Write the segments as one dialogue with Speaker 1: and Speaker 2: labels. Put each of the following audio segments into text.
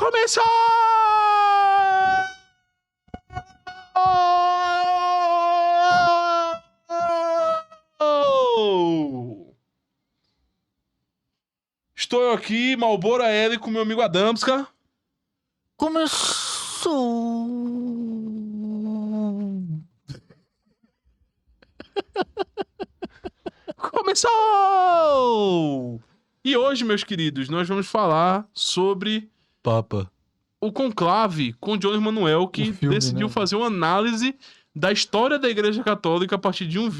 Speaker 1: Começou! Estou aqui, Malboro L, com meu amigo Adamska.
Speaker 2: Começou!
Speaker 1: Começou! E hoje, meus queridos, nós vamos falar sobre
Speaker 2: Papa.
Speaker 1: o Conclave com Jones Manuel, que
Speaker 2: filme,
Speaker 1: decidiu
Speaker 2: né?
Speaker 1: fazer uma análise da história da Igreja Católica a partir de um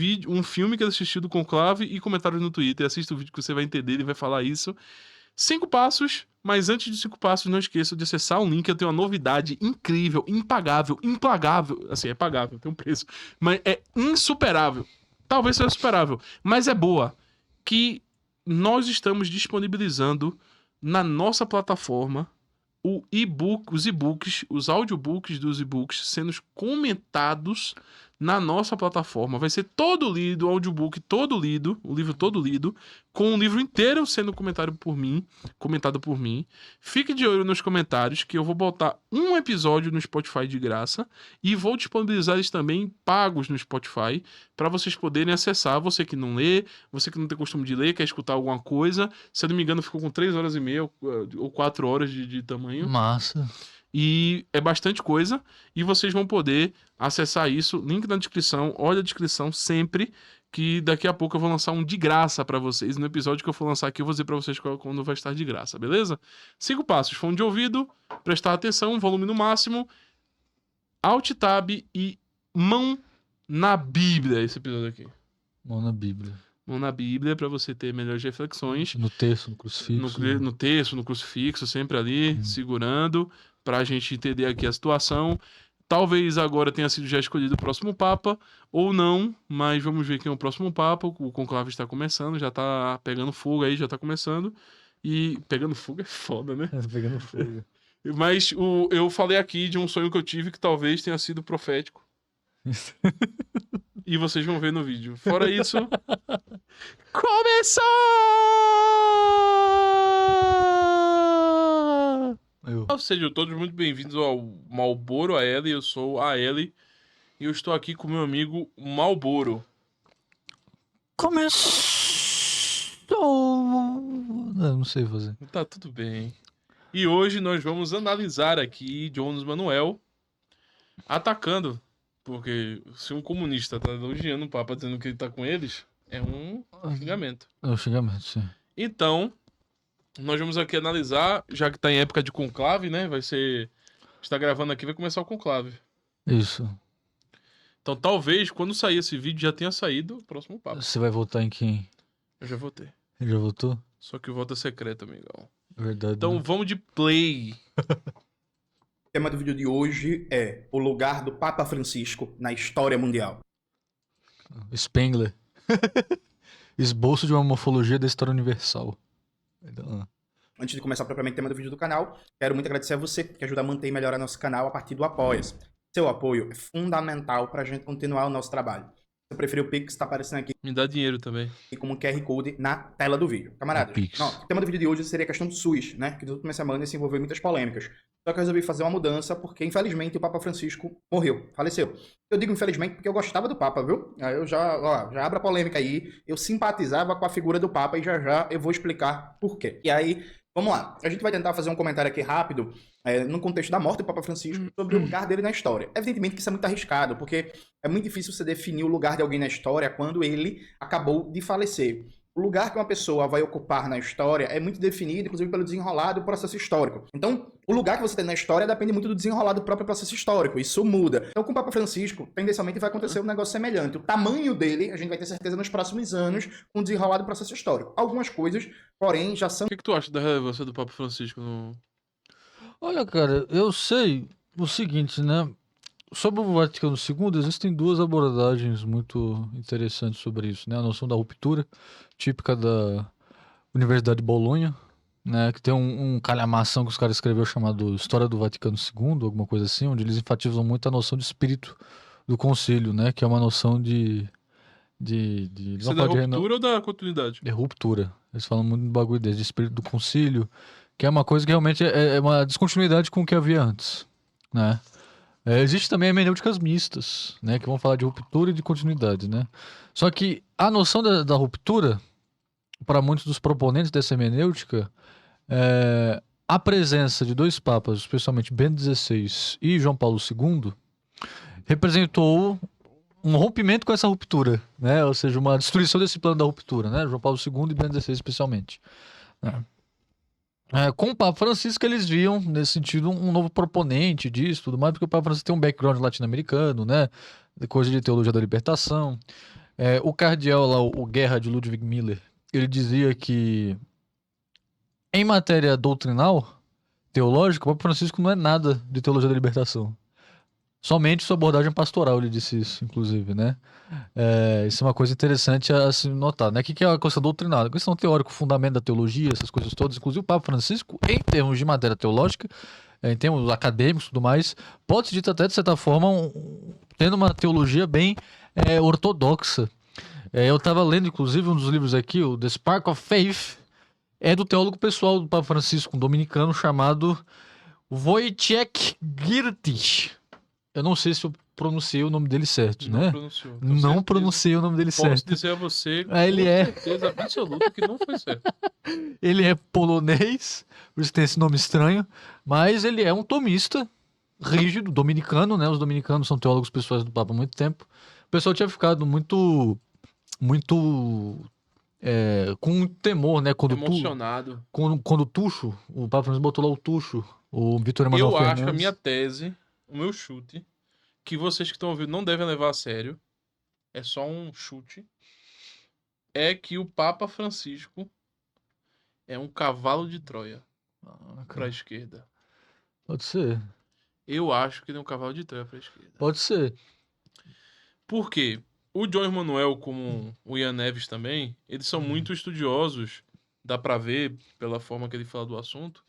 Speaker 1: filme que ele assistiu do Conclave e comentários no Twitter. Assista o vídeo que você vai entender, ele vai falar isso. 5 passos, mas antes de 5 passos, não esqueça de acessar o link. Eu tenho uma novidade incrível, impagável, implagável. Assim, é pagável, tem um preço, mas é insuperável. Talvez seja superável, mas é boa. Que nós estamos disponibilizando na nossa plataforma os e-books, os audiobooks dos e-books sendo comentados na nossa plataforma. Vai ser todo lido, o audiobook todo lido, o livro todo lido, com o livro inteiro sendo comentado por mim. Fique de olho nos comentários, que eu vou botar um episódio no Spotify de graça e vou disponibilizar eles também pagos no Spotify para vocês poderem acessar. Você que não lê, você que não tem costume de ler, quer escutar alguma coisa. Se eu não me engano, ficou com 3 horas e meia ou 4 horas de tamanho.
Speaker 2: Massa.
Speaker 1: E é bastante coisa. E vocês vão poder acessar isso. Link na descrição. Olha a descrição sempre. Que daqui a pouco eu vou lançar um de graça pra vocês. No episódio que eu for lançar aqui, eu vou dizer pra vocês quando vai estar de graça, beleza? 5 passos. Fone de ouvido. Prestar atenção. Volume no máximo. Alt Tab e mão na Bíblia. Esse episódio aqui.
Speaker 2: Mão na Bíblia.
Speaker 1: Mão na Bíblia pra você ter melhores reflexões.
Speaker 2: No texto, no crucifixo.
Speaker 1: No texto, no crucifixo, sempre ali, segurando, pra gente entender aqui a situação. Talvez agora tenha sido já escolhido o próximo Papa, ou não, mas vamos ver quem é o próximo Papa. O conclave está começando, já tá pegando fogo aí, já tá começando. E pegando fogo é foda, né?
Speaker 2: Pegando fogo.
Speaker 1: Mas eu falei aqui de um sonho que eu tive que talvez tenha sido profético. E vocês vão ver no vídeo. Fora isso, começou! Sejam todos muito bem-vindos ao Malboro AL. Eu sou a L e eu estou aqui com meu amigo Malboro.
Speaker 2: Começou! Não sei fazer.
Speaker 1: Tá tudo bem. E hoje nós vamos analisar aqui Jones Manuel atacando. Porque se um comunista tá elogiando o Papa dizendo que ele tá com eles, é um xingamento.
Speaker 2: É um xingamento, sim.
Speaker 1: Então, nós vamos aqui analisar, já que tá em época de conclave, né? Vai ser... A gente tá gravando aqui, vai começar o conclave.
Speaker 2: Isso.
Speaker 1: Então, talvez, quando sair esse vídeo, já tenha saído o próximo Papa.
Speaker 2: Você vai votar em quem?
Speaker 1: Eu já votei.
Speaker 2: Ele já votou?
Speaker 1: Só que o voto é secreto, amigão.
Speaker 2: Verdade.
Speaker 1: Então,
Speaker 2: né?
Speaker 1: vamos de play.
Speaker 3: O tema do vídeo de hoje é o lugar do Papa Francisco na história mundial.
Speaker 2: Spengler. Esboço de uma morfologia da história universal. Então,
Speaker 3: Antes de começar propriamente o tema do vídeo do canal, quero muito agradecer a você que ajuda a manter e melhorar nosso canal a partir do Apoia-se. Seu apoio é fundamental para a gente continuar o nosso trabalho. Se eu preferir o Pix, está aparecendo aqui
Speaker 1: Me dá dinheiro também.
Speaker 3: como QR Code na tela do vídeo. Camaradas,
Speaker 2: Pix.
Speaker 3: o tema do vídeo de hoje seria a questão do SUS, né? Que nas últimas semanas se envolveu em muitas polêmicas. Só que eu resolvi fazer uma mudança porque, infelizmente, o Papa Francisco morreu, faleceu. Eu digo infelizmente porque eu gostava do Papa, viu? Aí eu já abro a polêmica aí. Eu simpatizava com a figura do Papa e já eu vou explicar por quê. E aí, vamos lá. A gente vai tentar fazer um comentário aqui rápido, no contexto da morte do Papa Francisco, sobre o lugar dele na história. Evidentemente que isso é muito arriscado, porque é muito difícil você definir o lugar de alguém na história quando ele acabou de falecer. O lugar que uma pessoa vai ocupar na história é muito definido, inclusive pelo desenrolar do processo histórico. Então, o lugar que você tem na história depende muito do desenrolar do próprio processo histórico. Isso muda. Então, com o Papa Francisco, tendencialmente vai acontecer um negócio semelhante. O tamanho dele, a gente vai ter certeza nos próximos anos, com o desenrolar do processo histórico. Algumas coisas, porém, já são...
Speaker 1: O que tu acha da relevância do Papa Francisco no...
Speaker 2: olha, cara, eu sei o seguinte, né? Sobre o Vaticano II, existem duas abordagens muito interessantes sobre isso, né? A noção da ruptura, típica da Universidade de Bolonha, né? Que tem um calhamação que os caras escreveram chamado História do Vaticano II, alguma coisa assim, onde eles enfatizam muito a noção de espírito do concílio, né? Que é uma noção de
Speaker 1: Isso é da ruptura ou da continuidade?
Speaker 2: de ruptura. Eles falam muito do bagulho desse, de espírito do concílio, que é uma coisa que realmente é uma descontinuidade com o que havia antes, né? Existe também hermenêuticas mistas, né? Que vão falar de ruptura e de continuidade, né? Só que a noção da ruptura, para muitos dos proponentes dessa hermenêutica, a presença de dois papas, especialmente Bento XVI e João Paulo II, representou um rompimento com essa ruptura, né? Ou seja, uma destruição desse plano da ruptura, né? João Paulo II e Bento XVI especialmente. Com o Papa Francisco, eles viam, nesse sentido, um novo proponente disso, tudo mais, porque o Papa Francisco tem um background latino-americano, né? Coisa de teologia da libertação. O cardeal lá, o Guerra de Ludwig Miller, ele dizia que em matéria doutrinal, teológica, o Papa Francisco não é nada de teologia da libertação. Somente sua abordagem pastoral, ele disse isso, inclusive, né? Isso é uma coisa interessante a se notar, né? O que é a questão doutrinal? A questão teórica, o fundamento da teologia, essas coisas todas, inclusive o Papa Francisco, em termos de matéria teológica, em termos acadêmicos e tudo mais, pode ser dito até, de certa forma, tendo uma teologia bem ortodoxa. Eu estava lendo, inclusive, um dos livros aqui, o The Spark of Faith, é do teólogo pessoal do Papa Francisco, um dominicano chamado Wojciech Girtich. Eu não sei se eu pronunciei o nome dele certo,
Speaker 1: Não
Speaker 2: né?
Speaker 1: pronunciou.
Speaker 2: Não pronunciei o nome dele
Speaker 1: Posso
Speaker 2: certo.
Speaker 1: dizer a você com
Speaker 2: Ele é.
Speaker 1: certeza absoluta que não foi certo.
Speaker 2: Ele é polonês, por isso tem esse nome estranho, mas ele é um tomista rígido, dominicano, né? Os dominicanos são teólogos pessoais do Papa há muito tempo. O pessoal tinha ficado muito com temor, né?
Speaker 1: Emocionado.
Speaker 2: Quando o Tucho, o Papa Francisco botou lá o Tucho, o Vitor Emanuel
Speaker 1: Eu
Speaker 2: Fernandes.
Speaker 1: acho, a minha tese, o meu chute, que vocês que estão ouvindo não devem levar a sério, é só um chute, é que o Papa Francisco é um cavalo de Troia para a esquerda.
Speaker 2: Pode ser.
Speaker 1: Eu acho que ele é um cavalo de Troia para a esquerda.
Speaker 2: Pode ser.
Speaker 1: Por quê? O John Emanuel, como o Ian Neves também, eles são muito estudiosos, dá pra ver pela forma que ele fala do assunto,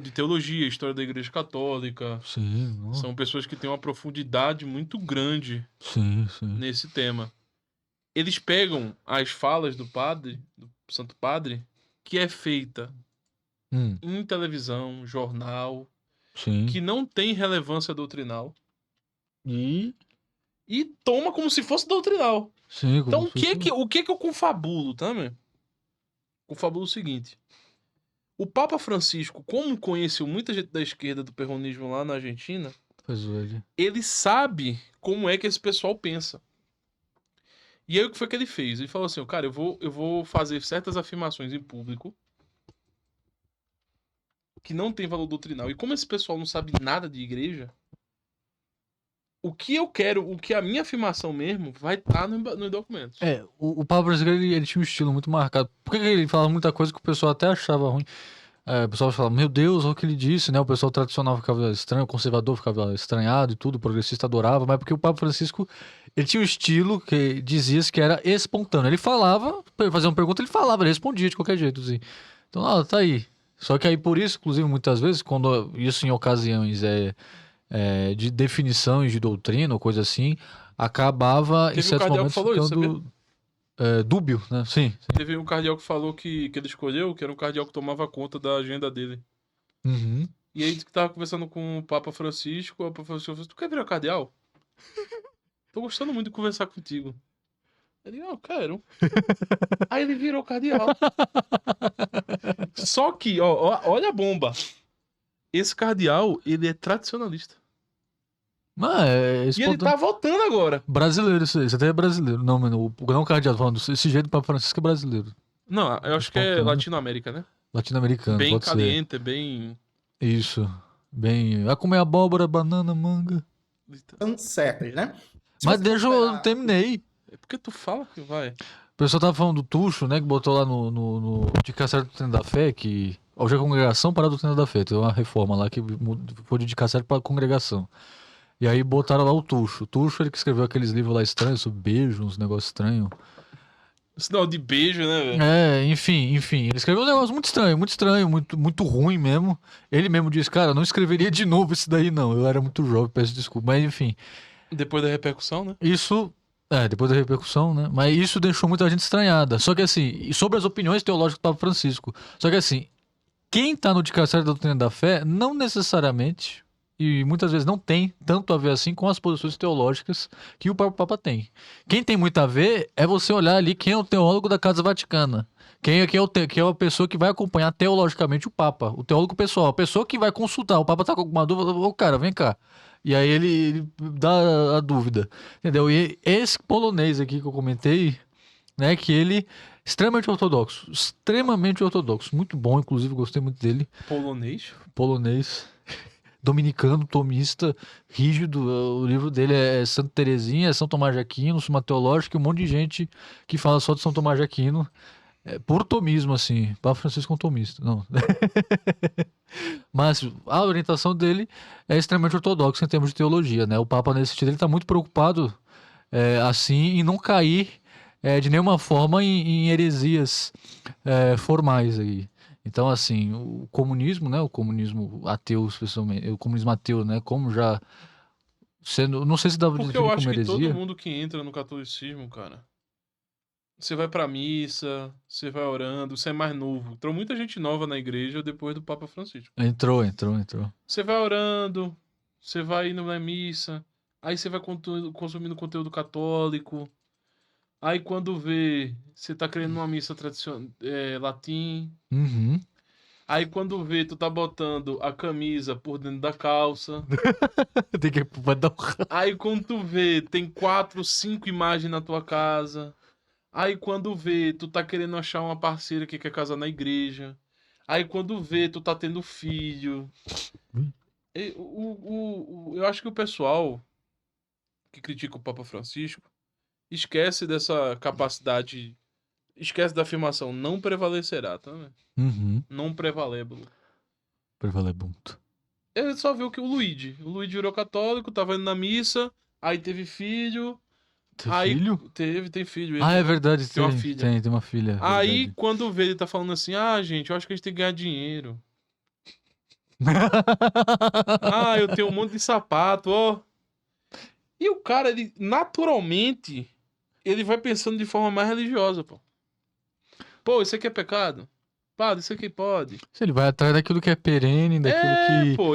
Speaker 1: de teologia, história da Igreja Católica.
Speaker 2: Sim.
Speaker 1: São pessoas que têm uma profundidade muito grande
Speaker 2: Sim.
Speaker 1: nesse tema. Eles pegam as falas do padre, do Santo Padre, que é feita em televisão, jornal, que não tem relevância doutrinal, e toma como se fosse doutrinal.
Speaker 2: Sim,
Speaker 1: Então, o que eu confabulo, tá, meu? Confabulo o seguinte. O Papa Francisco, como conheceu muita gente da esquerda do peronismo lá na Argentina, ele sabe como é que esse pessoal pensa. E aí, o que foi que ele fez? Ele falou assim, cara, eu vou fazer certas afirmações em público que não tem valor doutrinal. E como esse pessoal não sabe nada de igreja, o que eu quero, o que a minha afirmação mesmo, vai estar nos documentos.
Speaker 2: O Papa brasileiro, ele tinha um estilo muito marcado. Por que ele falava muita coisa que o pessoal até achava ruim? O pessoal falava, meu Deus, olha o que ele disse, né? O pessoal tradicional ficava estranho, o conservador ficava estranhado e tudo, o progressista adorava, mas porque o Papa Francisco, ele tinha um estilo que dizia que era espontâneo. Ele falava, fazia uma pergunta, ele falava, ele respondia de qualquer jeito, assim. Então, tá aí. Só que aí, por isso, inclusive, muitas vezes, quando isso em ocasiões de definições de doutrina ou coisa assim, acabava em certos momentos ficando dúbio, né? Sim.
Speaker 1: Teve um cardeal que falou que ele escolheu, que era um cardeal que tomava conta da agenda dele.
Speaker 2: Uhum.
Speaker 1: E aí que tava conversando com o Papa Francisco, o Papa Francisco falou, tu quer virar cardeal? Tô gostando muito de conversar contigo. Ele, não, quero. Aí ele virou cardeal. Só que, olha a bomba. Esse cardeal, ele é tradicionalista.
Speaker 2: Mas
Speaker 1: e ele tá voltando agora.
Speaker 2: Brasileiro, isso aí. Você até é brasileiro. Não, mano, não cardeal, falando esse jeito do Papa Francisco é brasileiro.
Speaker 1: Não, eu acho que é Latino-América, né?
Speaker 2: Latino-americano,
Speaker 1: bem
Speaker 2: pode
Speaker 1: caliente,
Speaker 2: ser.
Speaker 1: Bem...
Speaker 2: Isso. Bem... Vai comer abóbora, banana, manga.
Speaker 3: Estão certas, né?
Speaker 2: Mas deixa eu não terminei.
Speaker 1: É porque tu fala que vai.
Speaker 2: O pessoal tava falando do Tucho, né? Que botou lá no de Caçar do Treino da Fé, que... Hoje é a congregação para do Treino da Fé. Tem uma reforma lá que foi de Caçar para a congregação. E aí botaram lá o Tucho. O Tucho, ele que escreveu aqueles livros lá estranhos, sobre beijo, uns negócios estranhos.
Speaker 1: Sinal de beijo, né, velho?
Speaker 2: Enfim. Ele escreveu um negócio muito estranho, muito ruim mesmo. Ele mesmo disse, cara, eu não escreveria de novo isso daí, não. Eu era muito jovem, peço desculpa. Mas, enfim.
Speaker 1: Depois da repercussão, né?
Speaker 2: Isso Depois da repercussão, né? Mas isso deixou muita gente estranhada. Só que assim, e sobre as opiniões teológicas do Papa Francisco. Só que assim, quem tá no dicasterio da doutrina da fé não necessariamente, e muitas vezes não tem tanto a ver assim com as posições teológicas que o próprio Papa tem. Quem tem muito a ver é você olhar ali quem é o teólogo da Casa Vaticana. Quem é a pessoa que vai acompanhar teologicamente o Papa, o teólogo pessoal, a pessoa que vai consultar. O Papa tá com alguma dúvida, ô cara, vem cá. E aí ele dá a dúvida, entendeu? E esse polonês aqui que eu comentei, né, que ele extremamente ortodoxo, muito bom, inclusive gostei muito dele,
Speaker 1: Polonês?
Speaker 2: polonês, dominicano, tomista, rígido, o livro dele é Santa Teresinha, é São Tomás de Aquino, Suma Teológica, e um monte de gente que fala só de São Tomás de Aquino, por tomismo, assim, Papa Francisco é um tomista, não. Mas a orientação dele é extremamente ortodoxa em termos de teologia, né? O Papa, nesse sentido, ele está muito preocupado, assim, em não cair de nenhuma forma em heresias formais aí. Então, assim, o comunismo, né? O comunismo ateu, especialmente, o comunismo ateu, né? Como já sendo, não sei se dá pra
Speaker 1: Porque eu
Speaker 2: definir
Speaker 1: acho
Speaker 2: como
Speaker 1: que todo
Speaker 2: heresia.
Speaker 1: mundo que entra no catolicismo, cara, você vai pra missa, você vai orando, você é mais novo. Entrou muita gente nova na igreja depois do Papa Francisco.
Speaker 2: Entrou.
Speaker 1: Você vai orando, você vai indo na missa, aí você vai consumindo conteúdo católico. Aí quando vê, você tá crendo numa missa tradicional, latim.
Speaker 2: Uhum.
Speaker 1: Aí quando vê, tu tá botando a camisa por dentro da calça.
Speaker 2: Tem que vai dar
Speaker 1: Aí quando tu vê, tem 4, 5 imagens na tua casa. Aí quando vê, tu tá querendo achar uma parceira que quer casar na igreja. Aí quando vê, tu tá tendo filho. Eu acho que o pessoal que critica o Papa Francisco esquece dessa capacidade. Esquece da afirmação, não prevalecerá, tá? Né?
Speaker 2: Uhum.
Speaker 1: Não prevaleblo.
Speaker 2: Prevalebunto.
Speaker 1: Ele só viu que o Luigi virou católico, tava indo na missa, aí teve filho.
Speaker 2: Tem
Speaker 1: Aí
Speaker 2: filho?
Speaker 1: tem filho.
Speaker 2: Ah, é verdade,
Speaker 1: tem uma filha.
Speaker 2: Tem uma filha. É
Speaker 1: Aí
Speaker 2: verdade.
Speaker 1: quando vê, ele tá falando assim: ah, gente, eu acho que a gente tem que ganhar dinheiro. Ah, eu tenho um monte de sapato, ó. E o cara, ele naturalmente, ele vai pensando de forma mais religiosa, pô. Pô, isso aqui é pecado? Padre, isso aqui pode.
Speaker 2: Ele vai atrás daquilo que é perene, daquilo que.
Speaker 1: Pô,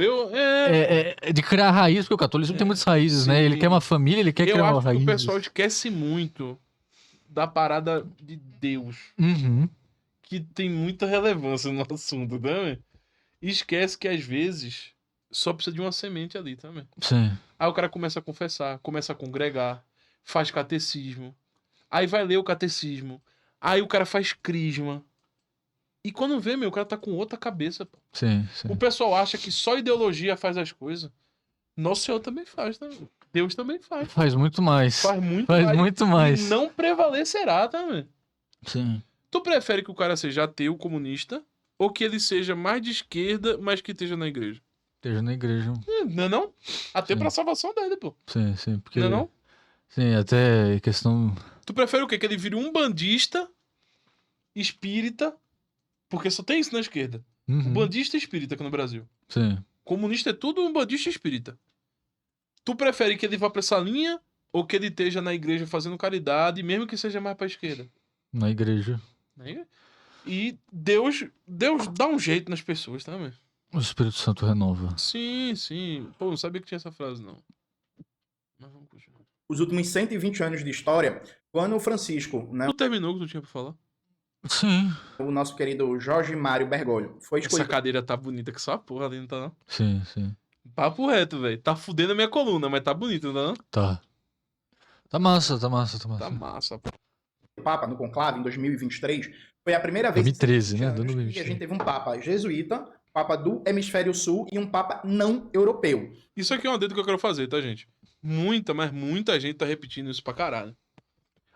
Speaker 2: De criar raiz, porque o catolicismo tem muitas raízes, né? Ele
Speaker 1: sim.
Speaker 2: quer uma família, ele quer
Speaker 1: Eu
Speaker 2: criar uma
Speaker 1: acho que
Speaker 2: raiz.
Speaker 1: o pessoal esquece muito da parada de Deus,
Speaker 2: Uhum.
Speaker 1: que tem muita relevância no assunto, né? E esquece que às vezes só precisa de uma semente ali também.
Speaker 2: Sim.
Speaker 1: Aí o cara começa a confessar, começa a congregar, faz catecismo. Aí vai ler o catecismo. Aí o cara faz crisma. E quando vê, o cara tá com outra cabeça, pô.
Speaker 2: Sim.
Speaker 1: O pessoal acha que só ideologia faz as coisas. Nosso Senhor também faz, tá? Deus também faz.
Speaker 2: Faz muito mais.
Speaker 1: Faz muito
Speaker 2: Faz
Speaker 1: mais.
Speaker 2: muito mais.
Speaker 1: E não prevalecerá, tá, velho?
Speaker 2: Sim.
Speaker 1: Tu prefere que o cara seja ateu, comunista, ou que ele seja mais de esquerda, mas que esteja na igreja?
Speaker 2: Esteja na igreja.
Speaker 1: Não é não? Até
Speaker 2: Sim.
Speaker 1: pra salvação dele, pô.
Speaker 2: Sim. Porque...
Speaker 1: Não é não?
Speaker 2: Sim, até questão.
Speaker 1: Tu prefere o quê? Que ele vire um bandista espírita, porque só tem isso na esquerda.
Speaker 2: Uhum.
Speaker 1: Um bandista espírita aqui no Brasil.
Speaker 2: Sim.
Speaker 1: Comunista é tudo um bandista espírita. Tu prefere que ele vá pra essa linha ou que ele esteja na igreja fazendo caridade, mesmo que seja mais pra esquerda?
Speaker 2: Na igreja.
Speaker 1: E Deus dá um jeito nas pessoas, tá, velho?
Speaker 2: O Espírito Santo renova.
Speaker 1: Sim. Pô, não sabia que tinha essa frase, não. Mas vamos continuar.
Speaker 3: Os últimos 120 anos de história, quando o Francisco, né,
Speaker 1: Tu terminou o que tu tinha pra falar?
Speaker 2: Sim.
Speaker 3: o nosso querido Jorge Mário Bergoglio, foi
Speaker 1: Essa
Speaker 3: escolhido.
Speaker 1: cadeira tá bonita que só a porra ali, não tá não?
Speaker 2: Sim.
Speaker 1: Papo reto, velho. Tá fudendo a minha coluna, mas tá bonito, não tá não?
Speaker 2: Tá. Tá massa.
Speaker 1: Tá massa, pô.
Speaker 3: Papa no conclave em 2023, foi a primeira vez
Speaker 2: 2013,
Speaker 3: em
Speaker 2: né?
Speaker 3: 120 anos que a
Speaker 2: 2023.
Speaker 3: gente teve um papa jesuíta, papa do hemisfério sul e um papa não europeu.
Speaker 1: Isso aqui é uma dedo que eu quero fazer, tá, gente? Mas muita gente tá repetindo isso pra caralho.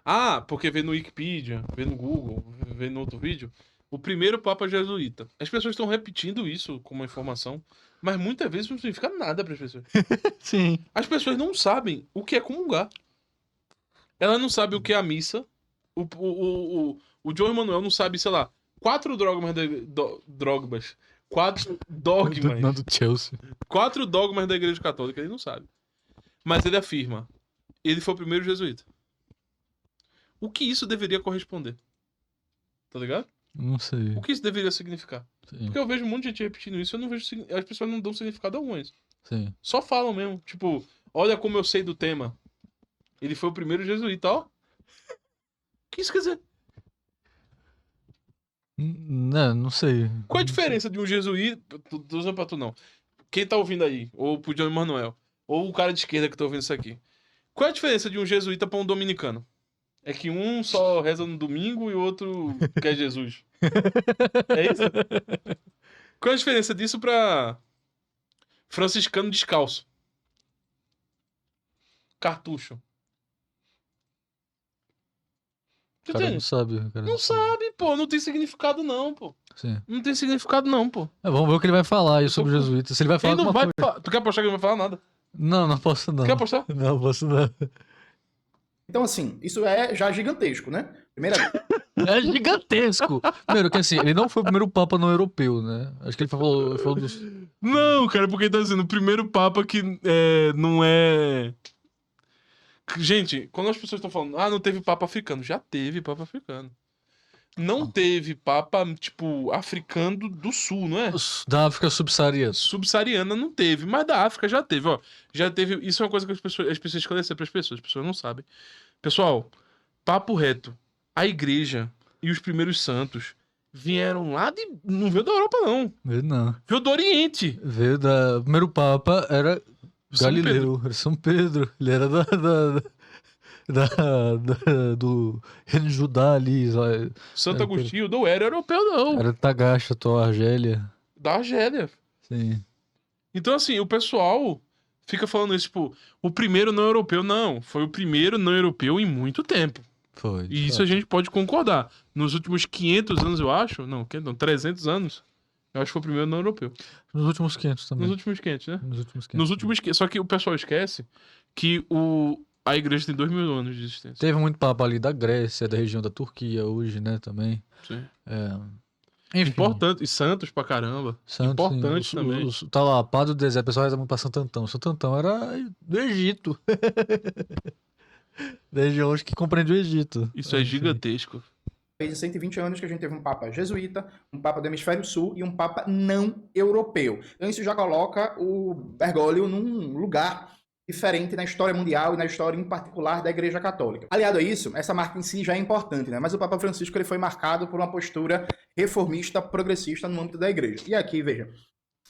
Speaker 1: Ah, porque vê no Wikipedia, vê no Google, vê no outro vídeo. O primeiro papa jesuíta. As pessoas estão repetindo isso como informação, mas muitas vezes não significa nada para as pessoas.
Speaker 2: Sim.
Speaker 1: As pessoas não sabem o que é comungar. Ela não sabe o que é a missa. O João Emanuel não sabe, sei lá, 4 dogmas. 4 dogmas.
Speaker 2: Não do Chelsea.
Speaker 1: 4 dogmas da Igreja Católica, ele não sabe. Mas ele afirma. Ele foi o primeiro jesuíta. O que isso deveria corresponder? Tá ligado?
Speaker 2: Não sei.
Speaker 1: O que isso deveria significar?
Speaker 2: Sim,
Speaker 1: Porque eu vejo um monte de gente repetindo isso, eu não vejo. As pessoas não dão significado algum a isso.
Speaker 2: sim.
Speaker 1: Só falam mesmo. Tipo, olha como eu sei do tema. Ele foi o primeiro jesuíta, ó. O que isso quer dizer?
Speaker 2: Não sei.
Speaker 1: Qual é a diferença de um jesuíta. Tô usando pra tu não. Quem tá ouvindo aí? Ou pro John Manuel. Ou o cara de esquerda que tá ouvindo isso aqui. Qual é a diferença de um jesuíta pra um dominicano? É que um só reza no domingo e o outro quer Jesus. É isso? Qual é a diferença disso pra franciscano descalço? Cartucho.
Speaker 2: O cara não sabe. O cara
Speaker 1: Não sabe, pô. Não tem significado, não, pô.
Speaker 2: Sim.
Speaker 1: Não tem significado, não, pô.
Speaker 2: Vamos ver o que ele vai falar aí sobre o
Speaker 1: tô-
Speaker 2: jesuíta. Se ele vai falar
Speaker 1: Ele não
Speaker 2: alguma
Speaker 1: vai.
Speaker 2: coisa.
Speaker 1: Tu quer apostar que ele não vai falar nada?
Speaker 2: Não posso não.
Speaker 1: Quer apostar?
Speaker 2: Não posso não.
Speaker 3: Então, assim, isso é já gigantesco, né? Primeira
Speaker 2: É gigantesco. Primeiro, que assim, ele não foi o primeiro papa não europeu, né? Acho que ele falou dos...
Speaker 1: Não, cara, porque tá dizendo o primeiro papa que não é. Gente, quando as pessoas estão falando, não teve papa africano. Já teve papa africano. Não teve papa, tipo, africano do sul, não é?
Speaker 2: Da África subsaariana.
Speaker 1: Subsaariana não teve, mas da África já teve, ó. Já teve. Isso é uma coisa que as pessoas esclarecer para as pessoas não sabem. Pessoal, papo reto. A igreja e os primeiros santos vieram lá de. Não veio da Europa, não.
Speaker 2: Veio não.
Speaker 1: Veio do Oriente.
Speaker 2: Veio da... O primeiro papa era
Speaker 1: São Pedro.
Speaker 2: Galileu, era São Pedro. Ele era do reino de Judá ali.
Speaker 1: Santo Agostinho não era europeu, não.
Speaker 2: Era Tagasta, Argélia.
Speaker 1: Da Argélia.
Speaker 2: Sim.
Speaker 1: Então, assim, o pessoal fica falando isso, tipo, o primeiro não europeu. Não, foi o primeiro não europeu em muito tempo.
Speaker 2: Foi.
Speaker 1: E isso a gente pode concordar. Nos últimos 500 anos, eu acho. Não, 300 anos. Eu acho que foi o primeiro não europeu.
Speaker 2: Nos últimos 500 também.
Speaker 1: Nos últimos 500, né?
Speaker 2: Nos últimos 500.
Speaker 1: Nos últimos 500. Só que o pessoal esquece que a igreja tem 2000 anos de existência.
Speaker 2: Teve muito papa ali da Grécia, da região da Turquia hoje, né, também.
Speaker 1: Sim.
Speaker 2: Enfim.
Speaker 1: Importante. E santos pra caramba.
Speaker 2: Santos,
Speaker 1: Importante
Speaker 2: sim.
Speaker 1: também.
Speaker 2: Tá lá, Padre do Deserto, o pessoal reza muito pra Santo Antão. Santo Antão era do Egito. Da região hoje que compreende o Egito.
Speaker 1: Isso é
Speaker 2: Enfim.
Speaker 1: gigantesco.
Speaker 3: vez de 120 anos que a gente teve um papa jesuíta, um papa do hemisfério sul e um papa não europeu. Então isso já coloca o Bergoglio num lugar diferente na história mundial e na história em particular da Igreja Católica. Aliado a isso, essa marca em si já é importante, né? Mas o Papa Francisco ele foi marcado por uma postura reformista, progressista no âmbito da Igreja. E aqui, veja,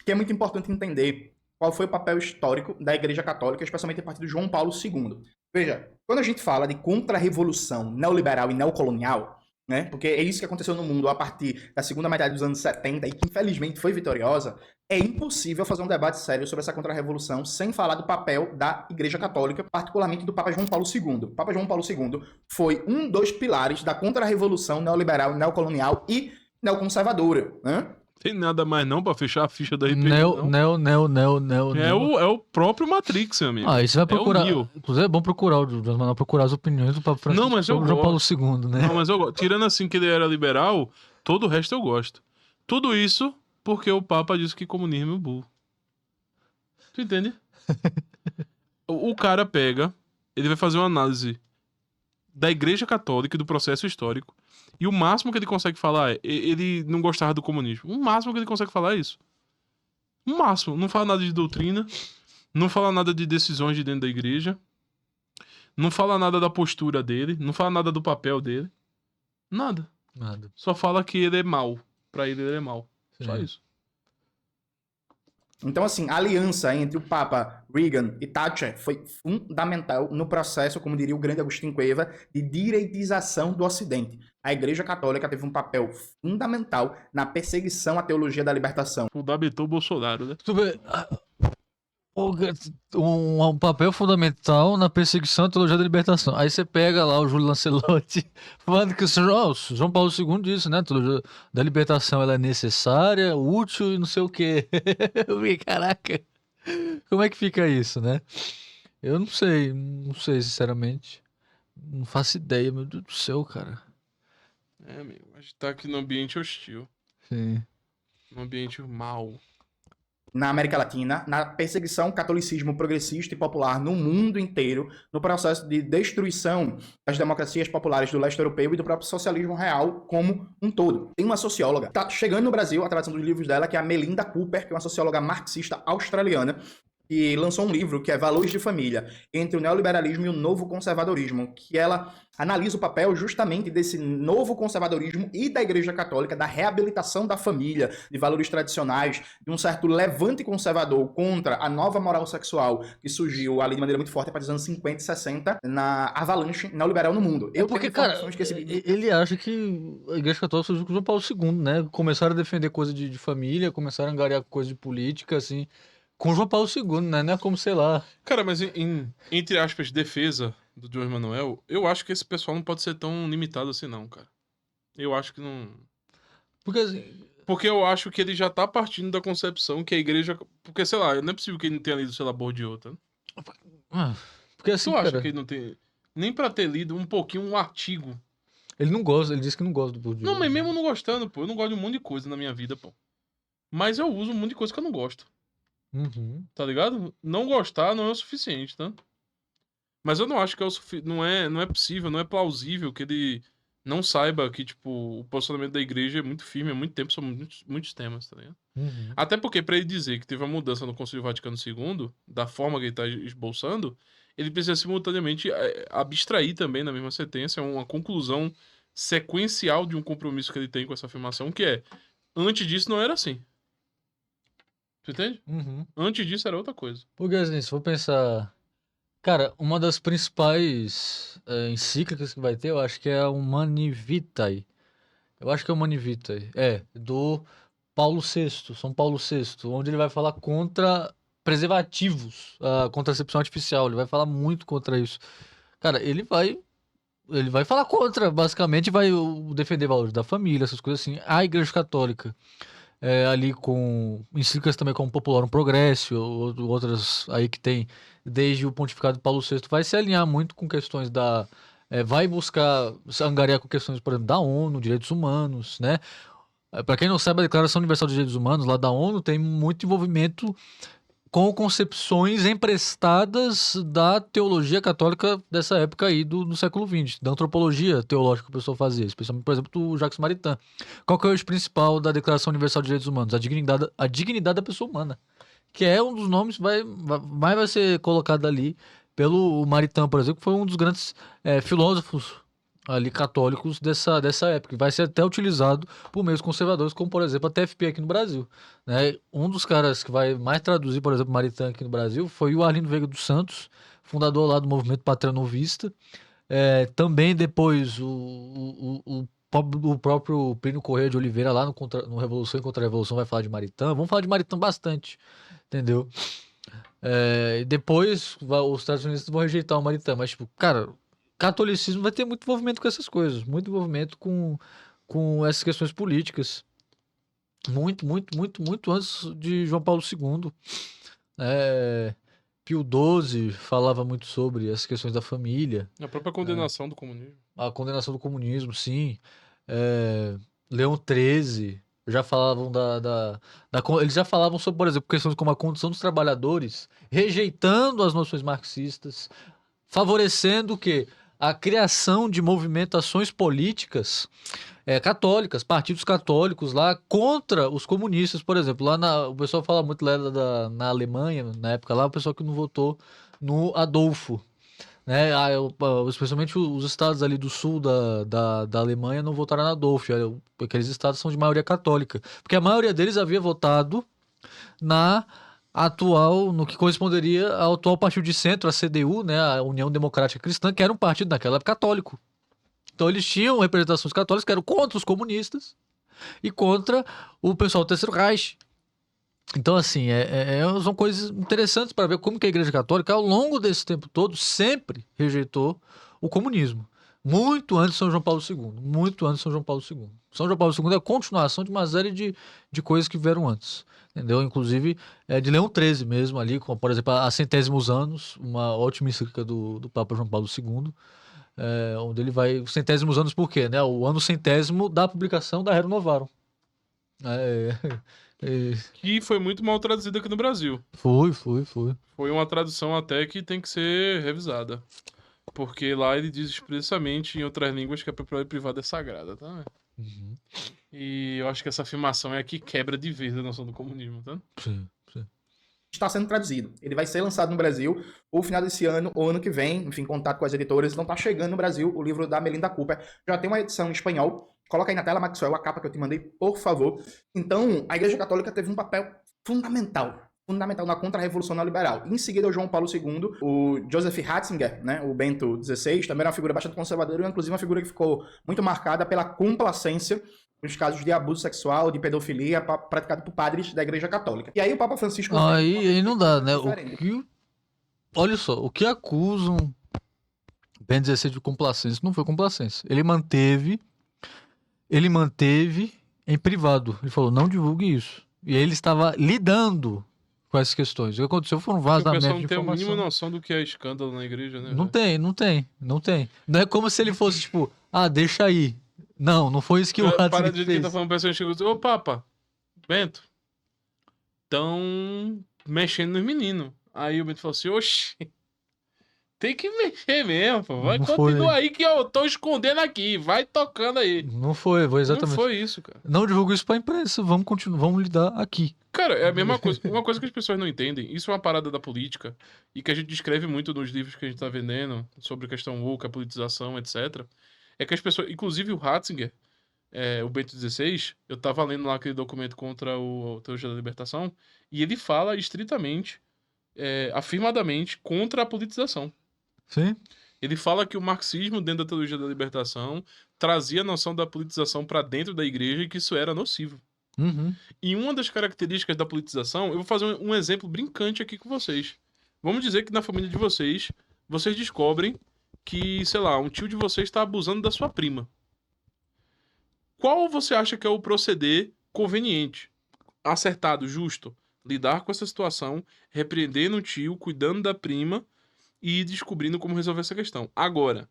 Speaker 3: que é muito importante entender qual foi o papel histórico da Igreja Católica, especialmente a partir de João Paulo II. Veja, quando a gente fala de contra-revolução neoliberal e neocolonial, né? Porque é isso que aconteceu no mundo a partir da segunda metade dos anos 70 e que infelizmente foi vitoriosa, é impossível fazer um debate sério sobre essa contra-revolução sem falar do papel da Igreja Católica, particularmente do Papa João Paulo II. O Papa João Paulo II foi um dos pilares da contra-revolução neoliberal, neocolonial e neoconservadora, né?
Speaker 1: Tem nada mais não pra fechar a ficha da RPG,
Speaker 2: Neo.
Speaker 1: É o próprio Matrix, meu amigo.
Speaker 2: Aí você vai procurar.
Speaker 1: Neo.
Speaker 2: Inclusive é bom procurar o João Manuel, procurar as opiniões do Papa Francisco
Speaker 1: Não, mas eu
Speaker 2: sobre João Paulo
Speaker 1: gosto.
Speaker 2: II, né?
Speaker 1: Não, mas eu gosto. Tirando assim que ele era liberal, todo o resto eu gosto. Tudo isso porque o Papa disse que comunismo é burro. Tu entende? O cara pega, ele vai fazer uma análise da Igreja Católica e do processo histórico. E o máximo que ele consegue falar é ele não gostava do comunismo. O máximo que ele consegue falar é isso. O máximo. Não fala nada de doutrina. Não fala nada de decisões de dentro da igreja. Não fala nada da postura dele. Não fala nada do papel dele. Nada.
Speaker 2: Nada.
Speaker 1: Só fala que ele é mau. Pra ele é mau. Só
Speaker 2: Sim.
Speaker 1: isso.
Speaker 3: Então, assim, a aliança entre o Papa Reagan e Thatcher foi fundamental no processo, como diria o grande Agostinho Cueva, de direitização do Ocidente. A Igreja Católica teve um papel fundamental na perseguição à teologia da libertação.
Speaker 1: Fundamentou o Bolsonaro, né?
Speaker 2: Tu vê, um papel fundamental na perseguição à teologia da libertação. Aí você pega lá o Júlio Lancelotti falando que o João Paulo II disse, né? A teologia da libertação ela é necessária, útil e não sei o quê. Eu vi, caraca, como é que fica isso, né? Eu não sei, sinceramente. Não faço ideia, meu Deus do céu, cara.
Speaker 1: É, amigo. A gente tá aqui num ambiente hostil.
Speaker 2: Sim.
Speaker 1: Num ambiente mau.
Speaker 3: na América Latina, na perseguição ao catolicismo progressista e popular no mundo inteiro, no processo de destruição das democracias populares do leste europeu e do próprio socialismo real como um todo. Tem uma socióloga, tá chegando no Brasil, a tradução dos livros dela, que é a Melinda Cooper, que é uma socióloga marxista australiana, que lançou um livro que é Valores de Família, entre o neoliberalismo e o novo conservadorismo, que ela analisa o papel justamente desse novo conservadorismo e da Igreja Católica, da reabilitação da família, de valores tradicionais, de um certo levante conservador contra a nova moral sexual que surgiu ali de maneira muito forte a partir dos anos 50 e 60 na avalanche neoliberal no mundo. Eu
Speaker 2: Porque,
Speaker 3: tenho
Speaker 2: cara,
Speaker 3: informações que esse livro...
Speaker 2: ele acha que a Igreja Católica surgiu com João Paulo II, né? Começaram a defender coisa de família, começaram a angariar coisa de política, assim, com João Paulo II, né? Não é como, sei lá...
Speaker 1: Cara, mas entre aspas, defesa do João Emanuel, eu acho que esse pessoal não pode ser tão limitado assim, não, cara. Eu acho que não...
Speaker 2: Porque, assim,
Speaker 1: Porque eu acho que ele já tá partindo da concepção que a igreja... Porque, sei lá, não é possível que ele não tenha lido, sei lá, Bourdieu, tá?
Speaker 2: porque assim,
Speaker 1: Tu acha
Speaker 2: cara,
Speaker 1: que ele não tem... Nem pra ter lido um pouquinho um artigo.
Speaker 2: ele não gosta, ele disse que não gosta do Bourdieu.
Speaker 1: Não, mas mesmo não gostando, pô. Eu não gosto de um monte de coisa na minha vida, pô. Mas eu uso um monte de coisa que eu não gosto.
Speaker 2: Uhum.
Speaker 1: Tá ligado? Não gostar não é o suficiente, tá? Mas eu não acho que é o não é possível, não é plausível que ele não saiba que, tipo, o posicionamento da igreja é muito firme há muito tempo sobre muitos temas, tá ligado?
Speaker 2: Uhum.
Speaker 1: Até porque, pra ele dizer que teve uma mudança no Concílio Vaticano II, da forma que ele tá esboçando, ele precisa simultaneamente abstrair também na mesma sentença uma conclusão sequencial de um compromisso que ele tem com essa afirmação, que é, antes disso não era assim. Tu entende?
Speaker 2: Uhum.
Speaker 1: Antes disso era outra coisa.
Speaker 2: Porque assim, se for pensar... Cara, uma das principais encíclicas que vai ter, eu acho que é o Humani Vitae. Eu acho que é o Humani Vitae. É, do Paulo VI, São Paulo VI, onde ele vai falar contra preservativos, a contracepção artificial. Ele vai falar muito contra isso. Cara, ele vai falar contra, basicamente vai defender valores da família, essas coisas assim. A Igreja Católica, ali com encíclicas também como Populorum Progressio, outras aí que tem desde o pontificado de Paulo VI, vai se alinhar muito com questões vai buscar se angariar com questões, por exemplo, da ONU, direitos humanos, né? Para quem não sabe, a Declaração Universal dos Direitos Humanos lá da ONU tem muito envolvimento com concepções emprestadas da teologia católica dessa época aí do século XX, da antropologia teológica que o pessoal fazia, especialmente, por exemplo, do Jacques Maritain. Qual que é o eixo principal da Declaração Universal dos Direitos Humanos? A dignidade da pessoa humana, que é um dos nomes que vai ser colocado ali pelo Maritain, por exemplo, que foi um dos grandes filósofos ali católicos dessa época, que vai ser até utilizado por meios conservadores, como por exemplo a TFP aqui no Brasil, né? Um dos caras que vai mais traduzir, por exemplo, Maritain aqui no Brasil foi o Arlindo Veiga dos Santos, fundador lá do movimento Pátria Novista. Também depois o próprio Plínio Corrêa de Oliveira lá no Revolução e Contra a Revolução vai falar de Maritain. Vamos falar de Maritain bastante, entendeu? E depois os Estados Unidos vão rejeitar o Maritain, mas tipo, cara, catolicismo vai ter muito envolvimento com essas coisas, muito envolvimento com essas questões políticas. Muito, muito, muito, muito antes de João Paulo II. Pio XII falava muito sobre as questões da família,
Speaker 1: A própria condenação do comunismo.
Speaker 2: a condenação do comunismo, sim. Leão XIII já falavam eles já falavam sobre, por exemplo, questões como a condição dos trabalhadores, rejeitando as noções marxistas, favorecendo o quê? A criação de movimentações políticas católicas, partidos católicos lá contra os comunistas, por exemplo. O pessoal fala muito lá na Alemanha, na época lá, o pessoal que não votou no Adolfo, né? Especialmente os estados ali do sul da Alemanha não votaram no Adolfo. Aqueles estados são de maioria católica, porque a maioria deles havia votado no que corresponderia ao atual partido de centro, a CDU, né, a União Democrática Cristã, que era um partido naquela época católico. Então eles tinham representações católicas que eram contra os comunistas e contra o pessoal do Terceiro Reich. Então, assim, são coisas interessantes para ver como que a Igreja Católica, ao longo desse tempo todo, sempre rejeitou o comunismo. Muito antes de São João Paulo II. Muito antes de São João Paulo II. São João Paulo II é a continuação de uma série de coisas que vieram antes. Entendeu? Inclusive, de Leão XIII mesmo ali, como, por exemplo, há centésimos anos, uma ótima encíclica do Papa João Paulo II, onde ele vai... Centésimos anos por quê? Né? O ano centésimo da publicação da Rerum Novarum. É,
Speaker 1: que foi muito mal traduzida aqui no Brasil.
Speaker 2: foi.
Speaker 1: Foi uma tradução até que tem que ser revisada. Porque lá ele diz expressamente em outras línguas que a propriedade privada é sagrada, tá?
Speaker 2: Uhum.
Speaker 1: E eu acho que essa afirmação é a que quebra de vez a noção do comunismo, tá?
Speaker 2: Sim.
Speaker 3: Está sendo traduzido. Ele vai ser lançado no Brasil ou final desse ano ou ano que vem, enfim, contato com as editoras. Então tá chegando no Brasil o livro da Melinda Cooper. Já tem uma edição em espanhol. Coloca aí na tela, Maxwell, a capa que eu te mandei, por favor. Então, a Igreja Católica teve um papel fundamental na contra-revolução neoliberal. Em seguida, o João Paulo II, o Joseph Ratzinger, né, o Bento XVI, também era uma figura bastante conservadora, inclusive uma figura que ficou muito marcada pela complacência nos casos de abuso sexual, de pedofilia praticado por padres da Igreja Católica. E aí o Papa Francisco...
Speaker 2: Aí não dá, né?
Speaker 3: diferente.
Speaker 2: Olha só, o que acusam Bento XVI de complacência não foi complacência. Ele manteve em privado. Ele falou, não divulgue isso. E aí ele estava lidando com essas questões. O que aconteceu foi um
Speaker 1: O
Speaker 2: vazamento
Speaker 1: pessoal
Speaker 2: de
Speaker 1: não tem a mínima
Speaker 2: informação.
Speaker 1: noção do que é escândalo na igreja, né?
Speaker 2: Não
Speaker 1: velho?
Speaker 2: tem. Não é como se ele fosse, tipo, deixa aí. Não foi isso que o
Speaker 1: Para
Speaker 2: Ratzinger
Speaker 1: de
Speaker 2: fez.
Speaker 1: quem tá falando pra pessoa chegou e diz, ô Papa, Bento, tão mexendo nos meninos. Aí o Bento falou assim, oxi, tem que mexer mesmo, pô. Vai,
Speaker 2: Não
Speaker 1: continua
Speaker 2: foi.
Speaker 1: aí que eu tô escondendo aqui, vai tocando aí.
Speaker 2: Não foi
Speaker 1: Não
Speaker 2: exatamente.
Speaker 1: foi isso, cara.
Speaker 2: Não divulga isso pra imprensa, vamos continuar, vamos lidar aqui.
Speaker 1: Cara, é a mesma coisa. Uma coisa que as pessoas não entendem, isso é uma parada da política, e que a gente descreve muito nos livros que a gente tá vendendo, sobre a questão woke, a politização, etc. É que as pessoas, inclusive o Ratzinger, o Bento XVI, eu tava lendo lá aquele documento contra o Teologia da Libertação, e ele fala estritamente, afirmadamente, contra a politização.
Speaker 2: Sim?
Speaker 1: Ele fala que o marxismo, dentro da Teologia da Libertação, trazia a noção da politização para dentro da igreja e que isso era nocivo.
Speaker 2: Uhum.
Speaker 1: E uma das características da politização, eu vou fazer um exemplo brincante aqui com vocês. Vamos dizer que na família de vocês, vocês descobrem que, sei lá, um tio de vocês está abusando da sua prima. Qual você acha que é o proceder conveniente, acertado, justo? Lidar com essa situação, repreendendo o tio, cuidando da prima e descobrindo como resolver essa questão. Agora,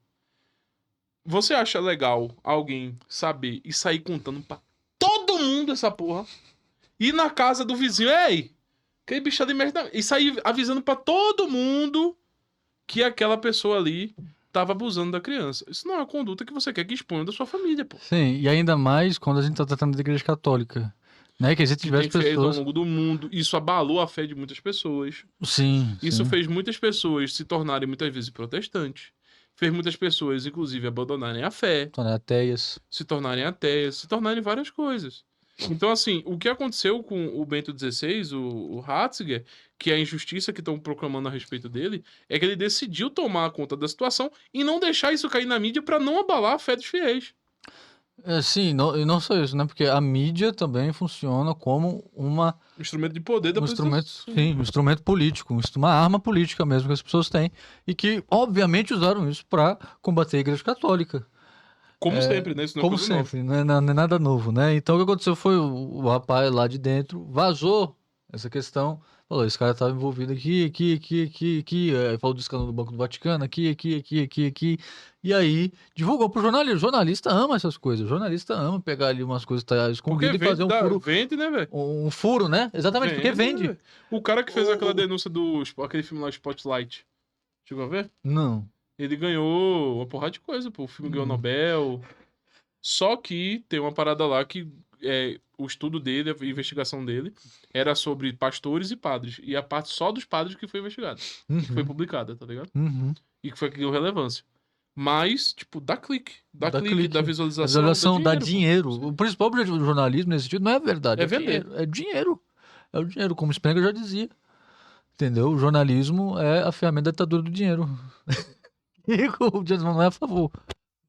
Speaker 1: você acha legal alguém saber e sair contando pra todo mundo essa porra? Ir na casa do vizinho, ei, aquele bicho ali merda. E sair avisando pra todo mundo que aquela pessoa ali tava abusando da criança. Isso não é uma conduta que você quer que exponha da sua família, pô.
Speaker 2: Sim, e ainda mais quando a gente tá tratando da igreja católica. Né? Que existem
Speaker 1: Que tem
Speaker 2: diversas
Speaker 1: fiéis ao
Speaker 2: pessoas.
Speaker 1: longo do mundo. Isso abalou a fé de muitas pessoas.
Speaker 2: Sim.
Speaker 1: Isso
Speaker 2: sim.
Speaker 1: fez muitas pessoas se tornarem muitas vezes protestantes. Fez muitas pessoas, inclusive, abandonarem a fé,
Speaker 2: Tornar ateias.
Speaker 1: se tornarem ateias, se tornarem várias coisas. Então, assim, o que aconteceu com o Bento XVI, o Ratzinger, que é a injustiça que estão proclamando a respeito dele, é que ele decidiu tomar conta da situação e não deixar isso cair na mídia para não abalar a fé dos fiéis.
Speaker 2: Sim, e não só isso, né? Porque a mídia também funciona como
Speaker 1: Um instrumento de poder da
Speaker 2: um instrumento,
Speaker 1: politização.
Speaker 2: sim, um instrumento político, uma arma política mesmo que as pessoas têm e que, obviamente, usaram isso para combater a Igreja Católica.
Speaker 1: Como sempre, né? Isso não é
Speaker 2: Como
Speaker 1: coisa nova.
Speaker 2: sempre, não é nada novo, né? Então o que aconteceu foi o rapaz lá de dentro vazou essa questão, falou, esse cara estava envolvido aqui, falou do escândalo do Banco do Vaticano, aqui, e aí divulgou pro jornalista. O jornalista ama essas coisas, o jornalista ama pegar ali umas coisas que tá
Speaker 1: Porque
Speaker 2: escondidas e fazer um furo,
Speaker 1: vende, né, velho?
Speaker 2: um furo, né? Exatamente, porque vende.
Speaker 1: Né, o cara que fez aquela denúncia aquele filme lá, Spotlight, chegou a ver?
Speaker 2: Não.
Speaker 1: Ele ganhou uma porrada de coisa, pô. O filme ganhou Nobel. Só que tem uma parada lá que o estudo dele, a investigação dele, era sobre pastores e padres. E a parte só dos padres que foi investigada. E que foi publicada, tá ligado? E que foi que deu relevância. Mas, tipo, dá clique. Dá clique, dá
Speaker 2: A
Speaker 1: visualização.
Speaker 2: dá dinheiro. O principal objetivo do jornalismo nesse sentido não é a verdade.
Speaker 1: É vender.
Speaker 2: É dinheiro. É o dinheiro, como Spengler já dizia. Entendeu? O jornalismo é a ferramenta da ditadura do dinheiro. E o Jason não é a favor.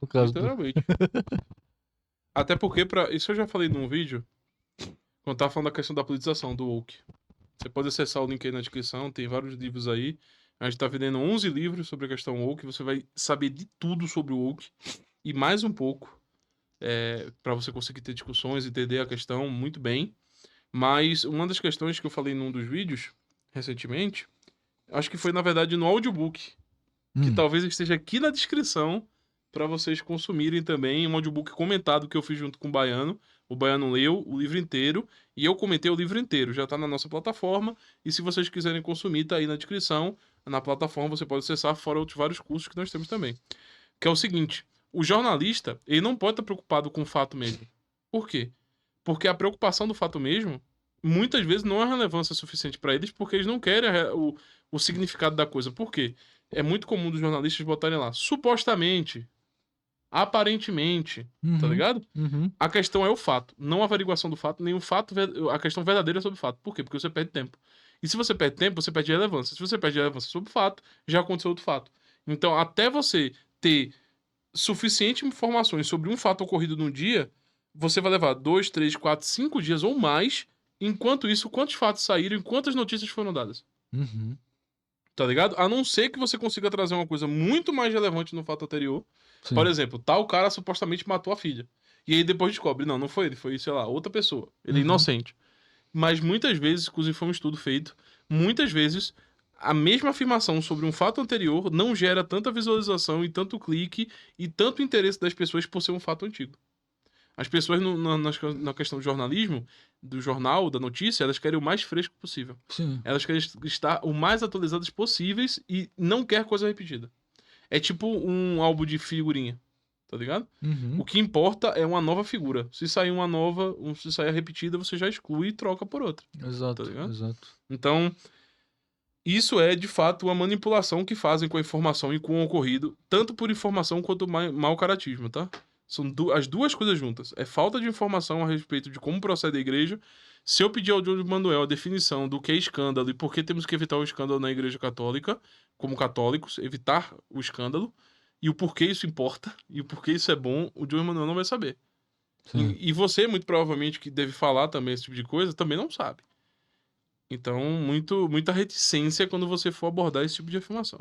Speaker 2: No caso
Speaker 1: Literalmente. Até porque, isso eu já falei num vídeo, quando tava falando da questão da politização, do woke. Você pode acessar o link aí na descrição, tem vários livros aí. A gente tá vendendo 11 livros sobre a questão woke, você vai saber de tudo sobre o woke e mais um pouco, para você conseguir ter discussões e entender a questão muito bem. Mas uma das questões que eu falei num dos vídeos, recentemente, acho que foi, na verdade, no audiobook, que talvez esteja aqui na descrição para vocês consumirem também, um audiobook comentado que eu fiz junto com o Baiano, O Baiano leu o livro inteiro e eu comentei o livro inteiro. Já tá na nossa plataforma. E se vocês quiserem consumir, tá aí na descrição. Na plataforma você pode acessar, fora outros vários cursos que nós temos também. Que é o seguinte: o jornalista, ele não pode estar preocupado com o fato mesmo. Por quê? Porque a preocupação do fato mesmo, muitas vezes não é relevância suficiente para eles, porque eles não querem o significado da coisa. Por quê? É muito comum dos jornalistas botarem lá, supostamente, aparentemente, tá
Speaker 2: Uhum,
Speaker 1: ligado?
Speaker 2: uhum.
Speaker 1: A questão é o fato, não a averiguação do fato, nem o fato, a questão verdadeira sobre o fato. Por quê? Porque você perde tempo. E se você perde tempo, você perde relevância. Se você perde relevância sobre o fato, já aconteceu outro fato. Então, até você ter suficiente informações sobre um fato ocorrido num dia, você vai levar 2, 3, 4, 5 dias ou mais. Enquanto isso, quantos fatos saíram e quantas notícias foram dadas?
Speaker 2: Uhum.
Speaker 1: Tá ligado? A não ser que você consiga trazer uma coisa muito mais relevante no fato anterior. Por
Speaker 2: Sim.
Speaker 1: exemplo, tal cara supostamente matou a filha. E aí depois descobre, não, não foi ele, foi, sei lá, outra pessoa. Ele é
Speaker 2: Uhum.
Speaker 1: inocente. Mas muitas vezes, inclusive foi um estudo feito, muitas vezes a mesma afirmação sobre um fato anterior não gera tanta visualização e tanto clique e tanto interesse das pessoas por ser um fato antigo. As pessoas na questão do jornalismo, do jornal, da notícia, elas querem o mais fresco possível.
Speaker 2: Sim.
Speaker 1: Elas querem estar o mais atualizadas possíveis e não quer coisa repetida. É tipo um álbum de figurinha, tá ligado?
Speaker 2: Uhum.
Speaker 1: O que importa é uma nova figura. Se sair uma nova, se sair a repetida, você já exclui e troca por outra,
Speaker 2: Exato,
Speaker 1: tá ligado?
Speaker 2: exato.
Speaker 1: Então, isso é de fato uma manipulação que fazem com a informação e com o ocorrido, tanto por informação quanto mau caratismo, tá? São as duas coisas juntas. É falta de informação a respeito de como procede a igreja. Se eu pedir ao João Manuel a definição do que é escândalo e por que temos que evitar o escândalo na igreja católica, como católicos, evitar o escândalo, e o porquê isso importa, e o porquê isso é bom, o João Manuel não vai saber.
Speaker 2: Sim.
Speaker 1: E você, muito provavelmente, que deve falar também esse tipo de coisa, também não sabe. Então, muita reticência quando você for abordar esse tipo de afirmação.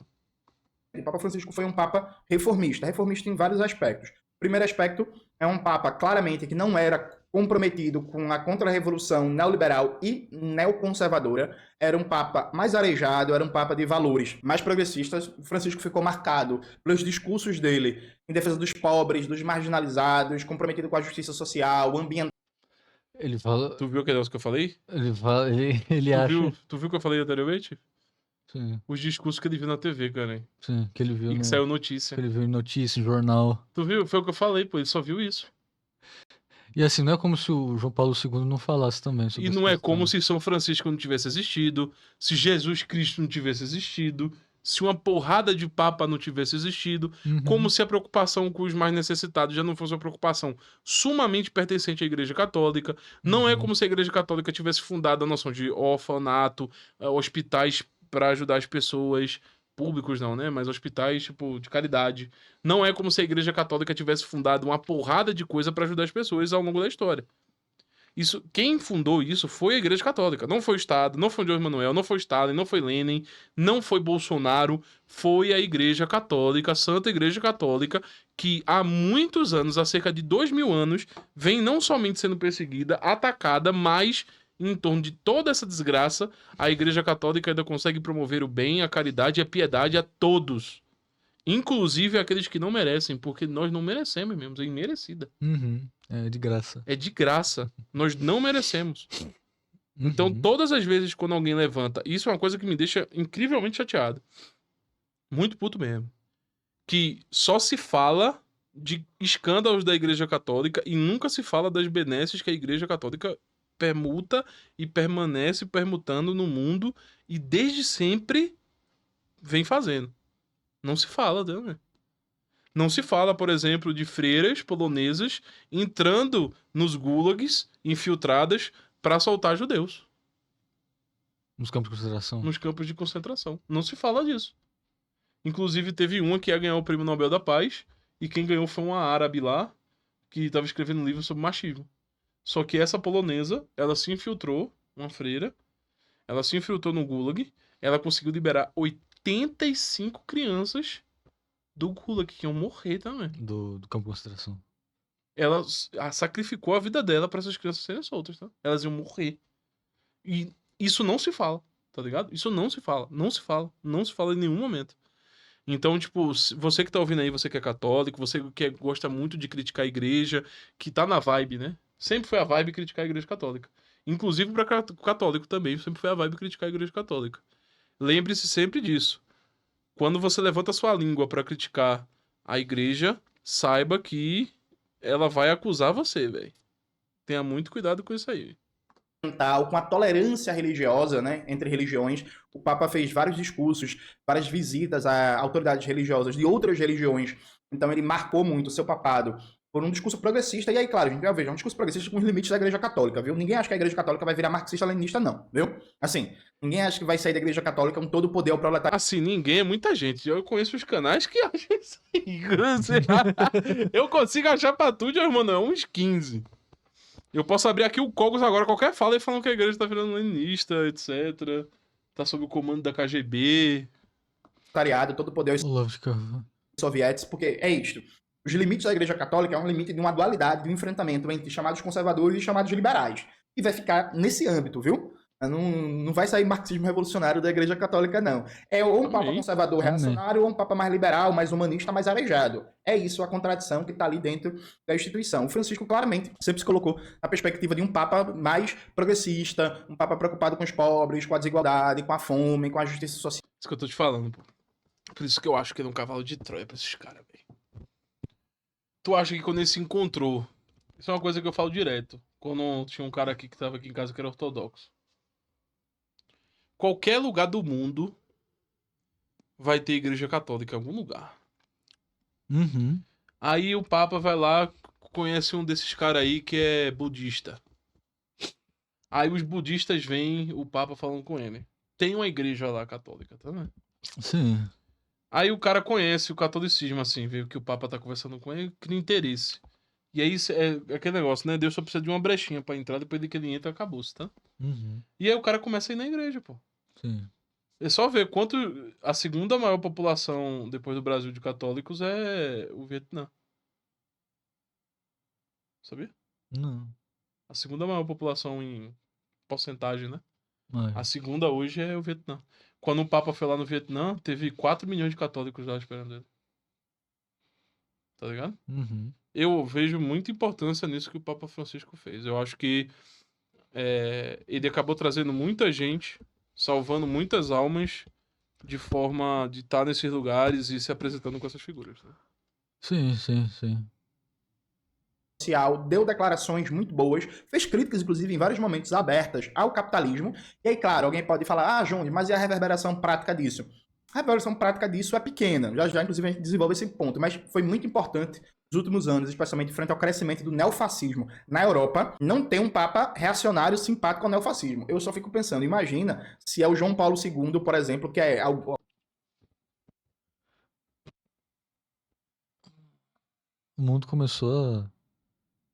Speaker 3: O Papa Francisco foi um Papa reformista. Reformista em vários aspectos. O primeiro aspecto é um Papa claramente que não era comprometido com a contra-revolução neoliberal e neoconservadora. Era um Papa mais arejado, era um Papa de valores mais progressistas. Francisco ficou marcado pelos discursos dele em defesa dos pobres, dos marginalizados, comprometido com a justiça social, ambiental.
Speaker 2: Ele fala.
Speaker 1: Tu viu aquele negócio que eu falei?
Speaker 2: Ele fala. Ele acha.
Speaker 1: Tu viu o que eu falei anteriormente?
Speaker 2: Sim,
Speaker 1: Os discursos que ele viu na TV, cara.
Speaker 2: sim. Que ele viu
Speaker 1: E que
Speaker 2: no.
Speaker 1: saiu notícia.
Speaker 2: Que ele viu em notícia, em jornal.
Speaker 1: Tu viu? Foi o que eu falei, pô. Ele só viu isso.
Speaker 2: E assim, não é como se o João Paulo II não falasse também sobre
Speaker 1: E
Speaker 2: essa
Speaker 1: não é
Speaker 2: questão.
Speaker 1: como se São Francisco não tivesse existido, se Jesus Cristo não tivesse existido, se uma porrada de papa não tivesse existido,
Speaker 2: Uhum.
Speaker 1: como se a preocupação com os mais necessitados já não fosse uma preocupação sumamente pertencente à Igreja Católica. Não é
Speaker 2: Uhum.
Speaker 1: como se a Igreja Católica tivesse fundado a noção de orfanato, hospitais para ajudar as pessoas, públicos não, né? Mas hospitais, tipo, de caridade. Não é como se a Igreja Católica tivesse fundado uma porrada de coisa para ajudar as pessoas ao longo da história. Isso, quem fundou isso foi a Igreja Católica. Não foi o Estado, não foi o João Manuel, não foi Stalin, não foi Lenin, não foi Bolsonaro. Foi a Igreja Católica, a Santa Igreja Católica, que há muitos anos, há cerca de 2000 anos, vem não somente sendo perseguida, atacada, mas em torno de toda essa desgraça, a Igreja Católica ainda consegue promover o bem, a caridade e a piedade a todos. Inclusive aqueles que não merecem, porque nós não merecemos mesmo, é imerecida.
Speaker 2: Uhum. É de graça.
Speaker 1: É de graça. Nós não merecemos. Então,
Speaker 2: Uhum.
Speaker 1: todas as vezes quando alguém levanta, isso é uma coisa que me deixa incrivelmente chateado. Muito puto mesmo. Que só se fala de escândalos da Igreja Católica e nunca se fala das benesses que a Igreja Católica permuta e permanece permutando no mundo e desde sempre vem fazendo. Não se fala, né? Não se fala, por exemplo, de freiras polonesas entrando nos gulags infiltradas para assaltar judeus
Speaker 2: Nos campos de concentração.
Speaker 1: nos campos de concentração. Não se fala disso. Inclusive, teve uma que ia ganhar o Prêmio Nobel da Paz e quem ganhou foi uma árabe lá que estava escrevendo um livro sobre machismo. Só que essa polonesa, ela se infiltrou, uma freira, ela se infiltrou no gulag, ela conseguiu liberar 85 crianças do gulag que iam morrer também.
Speaker 2: Do campo de concentração.
Speaker 1: Ela sacrificou a vida dela pra essas crianças serem soltas, tá? Elas iam morrer. E isso não se fala, tá ligado? Isso não se fala, não se fala, não se fala em nenhum momento. Então, tipo, você que tá ouvindo aí, você que é católico, você que gosta muito de criticar a igreja, que tá na vibe, né? Sempre foi a vibe criticar a Igreja Católica. Inclusive para católico também, sempre foi a vibe criticar a Igreja Católica. Lembre-se sempre disso. Quando você levanta sua língua para criticar a igreja, saiba que ela vai acusar você, velho. Tenha muito cuidado com isso aí.
Speaker 3: Com a tolerância religiosa, né, entre religiões. O Papa fez vários discursos, várias visitas a autoridades religiosas de outras religiões. Então ele marcou muito o seu papado por um discurso progressista. E aí, claro, a gente vai ver, é um discurso progressista com os limites da Igreja Católica, viu? Ninguém acha que a Igreja Católica vai virar marxista-leninista, não, viu? Assim, ninguém acha que vai sair da Igreja Católica um todo poder ao proletário.
Speaker 1: Assim, ninguém é muita gente. Eu conheço os canais que acham isso aí. Eu consigo achar pra tudo, irmão, é uns 15. Eu posso abrir aqui o Cogos agora, qualquer fala, e falando que a igreja tá virando leninista, etc. Tá sob o comando da KGB.
Speaker 3: Todo o poder aos
Speaker 2: Olavo de Carvalho.
Speaker 3: soviéticos, porque é isto. Os limites da Igreja Católica é um limite de uma dualidade, de um enfrentamento entre chamados conservadores e chamados liberais. E vai ficar nesse âmbito, viu? Não vai sair marxismo revolucionário da Igreja Católica, não. É ou um papa conservador reacionário ou um papa mais liberal, mais humanista, mais arejado. É isso a contradição que está ali dentro da instituição. O Francisco claramente sempre se colocou na perspectiva de um papa mais progressista, um papa preocupado com os pobres, com a desigualdade, com a fome, com a justiça social.
Speaker 1: Isso que eu tô te falando, pô. Por isso que eu acho que ele é um cavalo de Troia pra esses caras, velho. Tu acha que quando ele se encontrou... Isso é uma coisa que eu falo direto. Quando tinha um cara aqui que tava aqui em casa que era ortodoxo. Qualquer lugar do mundo vai ter igreja católica em algum lugar.
Speaker 2: Uhum.
Speaker 1: Aí o Papa vai lá, conhece um desses caras aí que é budista. Aí os budistas vêm, o Papa falando com ele. Tem uma igreja lá católica, tá vendo?
Speaker 2: Sim.
Speaker 1: Aí o cara conhece o catolicismo, assim, vê que o Papa tá conversando com ele, cria interesse. E aí é aquele negócio, né? Deus só precisa de uma brechinha pra entrar, depois de que ele entra, acabou-se, tá?
Speaker 2: Uhum.
Speaker 1: E aí o cara começa a ir na igreja, pô.
Speaker 2: Sim.
Speaker 1: É só ver quanto a segunda maior população depois do Brasil de católicos é o Vietnã. Sabia?
Speaker 2: Não.
Speaker 1: A segunda maior população em porcentagem, né?
Speaker 2: Mas...
Speaker 1: A segunda hoje é o Vietnã. Quando o Papa foi lá no Vietnã, teve 4 milhões de católicos lá esperando ele. Tá ligado?
Speaker 2: Uhum.
Speaker 1: Eu vejo muita importância nisso que o Papa Francisco fez. Eu acho que ele acabou trazendo muita gente, salvando muitas almas, de forma de estar nesses lugares e se apresentando com essas figuras. Né?
Speaker 2: Sim, sim, sim.
Speaker 3: Deu declarações muito boas, fez críticas, inclusive, em vários momentos abertas ao capitalismo. E aí, claro, alguém pode falar, João, mas e a reverberação prática disso? A reverberação prática disso é pequena, já, inclusive, a gente desenvolve esse ponto, mas foi muito importante nos últimos anos, especialmente frente ao crescimento do neofascismo. Na Europa, não tem um papa reacionário simpático ao neofascismo. Eu só fico pensando, imagina se é o João Paulo II, por exemplo, que é...
Speaker 2: O mundo começou há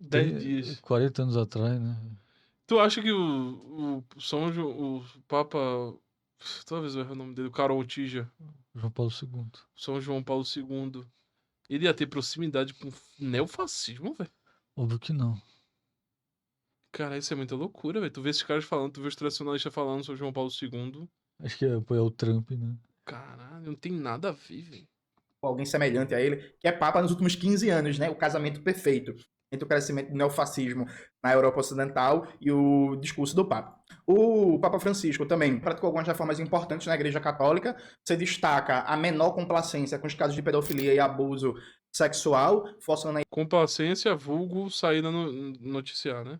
Speaker 1: 10 dias.
Speaker 2: 40 anos atrás, né?
Speaker 1: Tu acha que o Papa... Talvez eu erre o nome dele, o Karol Tija.
Speaker 2: João Paulo II.
Speaker 1: São João Paulo II. Ele ia ter proximidade com neofascismo, velho?
Speaker 2: Óbvio que não.
Speaker 1: Cara, isso é muita loucura, velho. Tu vê esses caras falando, tu vê os tradicionalistas falando sobre João Paulo II.
Speaker 2: Acho que é apoiar o Trump, né?
Speaker 1: Caralho, não tem nada a ver, velho.
Speaker 3: Alguém semelhante a ele, que é papa nos últimos 15 anos, né? O casamento perfeito entre o crescimento do neofascismo na Europa Ocidental e o discurso do Papa. O Papa Francisco também praticou algumas reformas importantes na Igreja Católica. Você destaca a menor complacência com os casos de pedofilia e abuso sexual, forçando a
Speaker 1: Complacência, vulgo, saída no noticiar, né?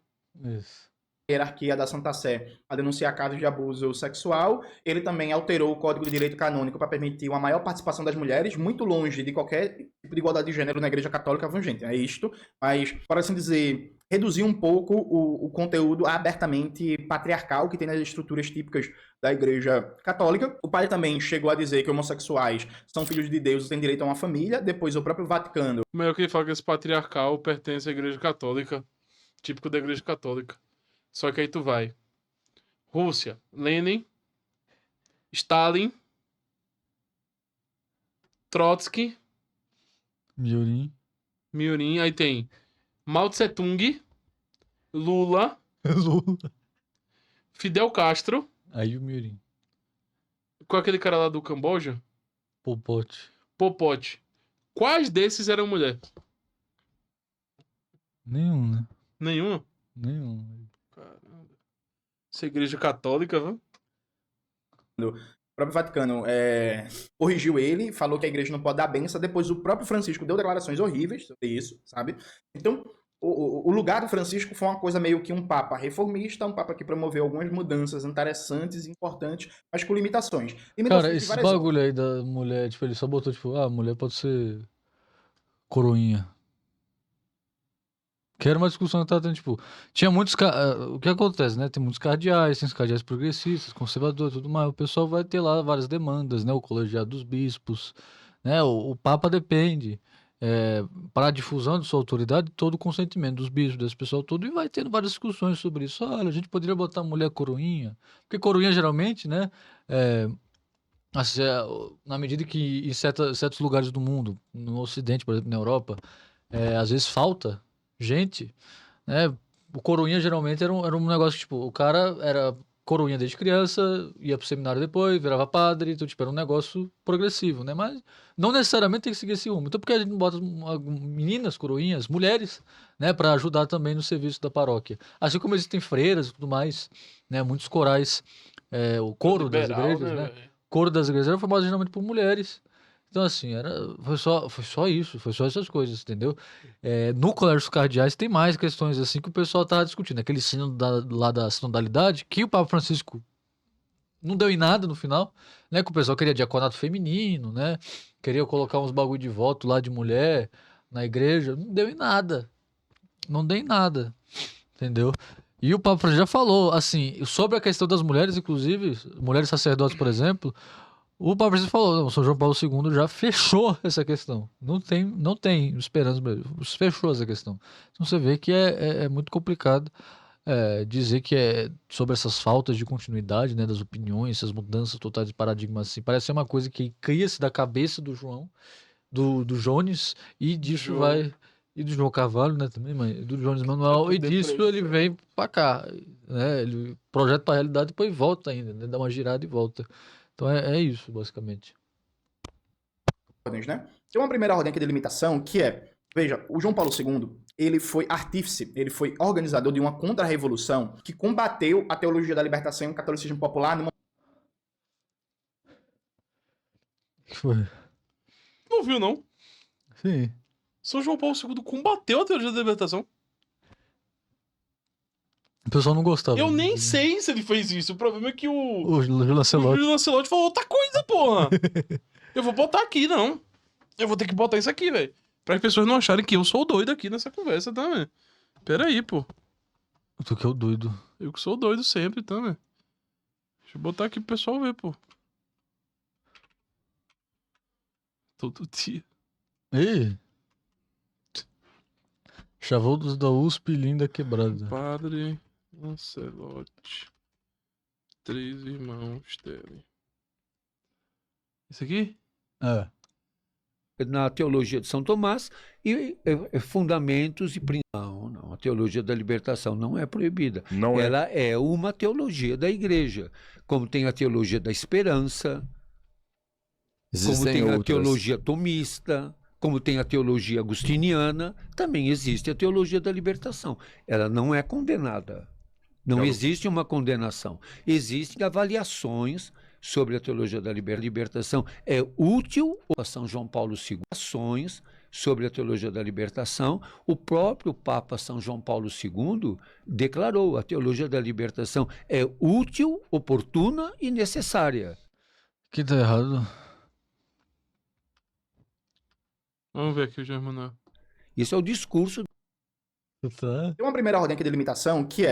Speaker 2: Isso.
Speaker 3: hierarquia da Santa Sé a denunciar casos de abuso sexual. Ele também alterou o Código de Direito Canônico para permitir uma maior participação das mulheres, muito longe de qualquer tipo de igualdade de gênero na Igreja Católica. Gente, é isto. Mas, por assim dizer, reduzir um pouco o conteúdo abertamente patriarcal que tem nas estruturas típicas da Igreja Católica. O padre também chegou a dizer que homossexuais são filhos de Deus e têm direito a uma família. Depois, o próprio Vaticano.
Speaker 1: Mas eu queria falar que esse patriarcal pertence à Igreja Católica, típico da Igreja Católica. Só que aí tu vai. Rússia, Lenin, Stalin, Trotsky, Miorin, aí tem Mao Tse Tung, Lula, Fidel Castro.
Speaker 2: Aí o Mirim.
Speaker 1: Qual é aquele cara lá do Camboja?
Speaker 2: Pol
Speaker 1: Pot. Quais desses eram mulher?
Speaker 2: Nenhum, né?
Speaker 1: Nenhuma.
Speaker 2: Nenhum.
Speaker 1: Caramba. Essa igreja católica, viu?
Speaker 3: O próprio Vaticano corrigiu ele, falou que a igreja não pode dar benção, depois o próprio Francisco deu declarações horríveis sobre isso, sabe? Então, o lugar do Francisco foi uma coisa meio que um papa reformista, um papa que promoveu algumas mudanças interessantes e importantes, mas com limitações. Limitações
Speaker 2: Cara,
Speaker 3: de
Speaker 2: esse
Speaker 3: várias outras.
Speaker 2: bagulho aí da mulher, tipo, ele só botou, tipo, a mulher pode ser coroinha. Que era uma discussão que tava tendo, tipo, tinha muitos. O que acontece, né? Tem muitos cardeais, tem os cardeais progressistas, conservadores, tudo mais. O pessoal vai ter lá várias demandas, né? O colegiado dos bispos, né? O Papa depende. Para a difusão de sua autoridade, todo o consentimento dos bispos, desse pessoal todo, e vai tendo várias discussões sobre isso. Olha, a gente poderia botar mulher coroinha, porque coroinha geralmente, né? é, assim, na medida que em certos lugares do mundo, no Ocidente, por exemplo, na Europa, às vezes falta gente, né? O coroinha geralmente era um negócio que, tipo, o cara era coroinha desde criança, ia pro seminário depois, virava padre, então, tipo, era um negócio progressivo, né? Mas não necessariamente tem que seguir esse rumo. Então, por que a gente não bota meninas, coroinhas, mulheres, né? Pra ajudar também no serviço da paróquia? Assim como existem freiras e tudo mais, né? Muitos corais, o coro das
Speaker 1: Liberal,
Speaker 2: igrejas, né?
Speaker 1: velho?
Speaker 2: Coro das igrejas era formado geralmente por mulheres. Então, assim, foi só isso, foi só essas coisas, entendeu? No Colégio dos Cardeais tem mais questões assim que o pessoal tava discutindo. Aquele sino lá da sinodalidade, que o Papa Francisco não deu em nada no final, né? Que o pessoal queria diaconato feminino, né? Queria colocar uns bagulho de voto lá de mulher na igreja. Não deu em nada. Não deu em nada, entendeu? E o Papa Francisco já falou, assim, sobre a questão das mulheres, inclusive, mulheres sacerdotes, por exemplo. O Papa Francisco falou, não, o São João Paulo II já fechou essa questão. Não tem esperança, fechou essa questão. Então você vê que é muito complicado dizer que é sobre essas faltas de continuidade, né, das opiniões, essas mudanças totais de paradigma assim. Parece ser uma coisa que cria-se da cabeça do João, do Jones, e disso
Speaker 1: João.
Speaker 2: vai. E do João Carvalho, né, também, mas do Jones Manuel, e disso
Speaker 1: Depressão.
Speaker 2: ele vem pra cá, né? Ele projeta pra realidade e depois volta ainda, né? Dá uma girada e volta. Então é isso, basicamente.
Speaker 3: Ordens, né? Tem uma primeira ordem aqui de limitação que veja, o João Paulo II, ele foi artífice, ele foi organizador de uma contra-revolução que combateu a teologia da libertação e o catolicismo popular numa
Speaker 2: Que foi?
Speaker 1: Não viu, não?
Speaker 2: Sim.
Speaker 1: São João Paulo II combateu a teologia da libertação.
Speaker 2: O pessoal não gostava.
Speaker 1: Eu nem sei se ele fez isso. O problema é que o
Speaker 2: O Lancelotti.
Speaker 1: Júlio Lancelotti falou outra coisa, porra. Eu vou botar aqui, não. Eu vou ter que botar isso aqui, velho. Para as pessoas não acharem que eu sou o doido aqui nessa conversa, tá, velho? Pera aí, pô.
Speaker 2: Tu que é o doido.
Speaker 1: Eu que sou o doido sempre, tá, velho? Deixa eu botar aqui pro pessoal ver, pô. Todo dia.
Speaker 2: Ei! Chavoudos da USP, linda quebrada.
Speaker 1: Padre Lancelotti. 3 irmãos dele. Isso aqui?
Speaker 2: É.
Speaker 4: Na teologia de São Tomás e fundamentos e princípios. Não, a teologia da libertação não é proibida.
Speaker 5: Não é.
Speaker 4: Ela é uma teologia da igreja, como tem a teologia da esperança, como
Speaker 5: Existem
Speaker 4: tem a
Speaker 5: outras.
Speaker 4: teologia tomista, como tem a teologia agustiniana, também existe a teologia da libertação. Ela não é condenada. Não
Speaker 5: Não.
Speaker 4: existe uma condenação. Existem avaliações sobre a teologia da libertação. É útil a São João Paulo II. Ações sobre a teologia da libertação. O próprio Papa São João Paulo II declarou: a teologia da libertação é útil, oportuna e necessária.
Speaker 2: Que tá errado.
Speaker 1: Vamos ver aqui o Germano.
Speaker 4: Isso é o discurso.
Speaker 2: Tá.
Speaker 3: Tem uma primeira ordem aqui de limitação que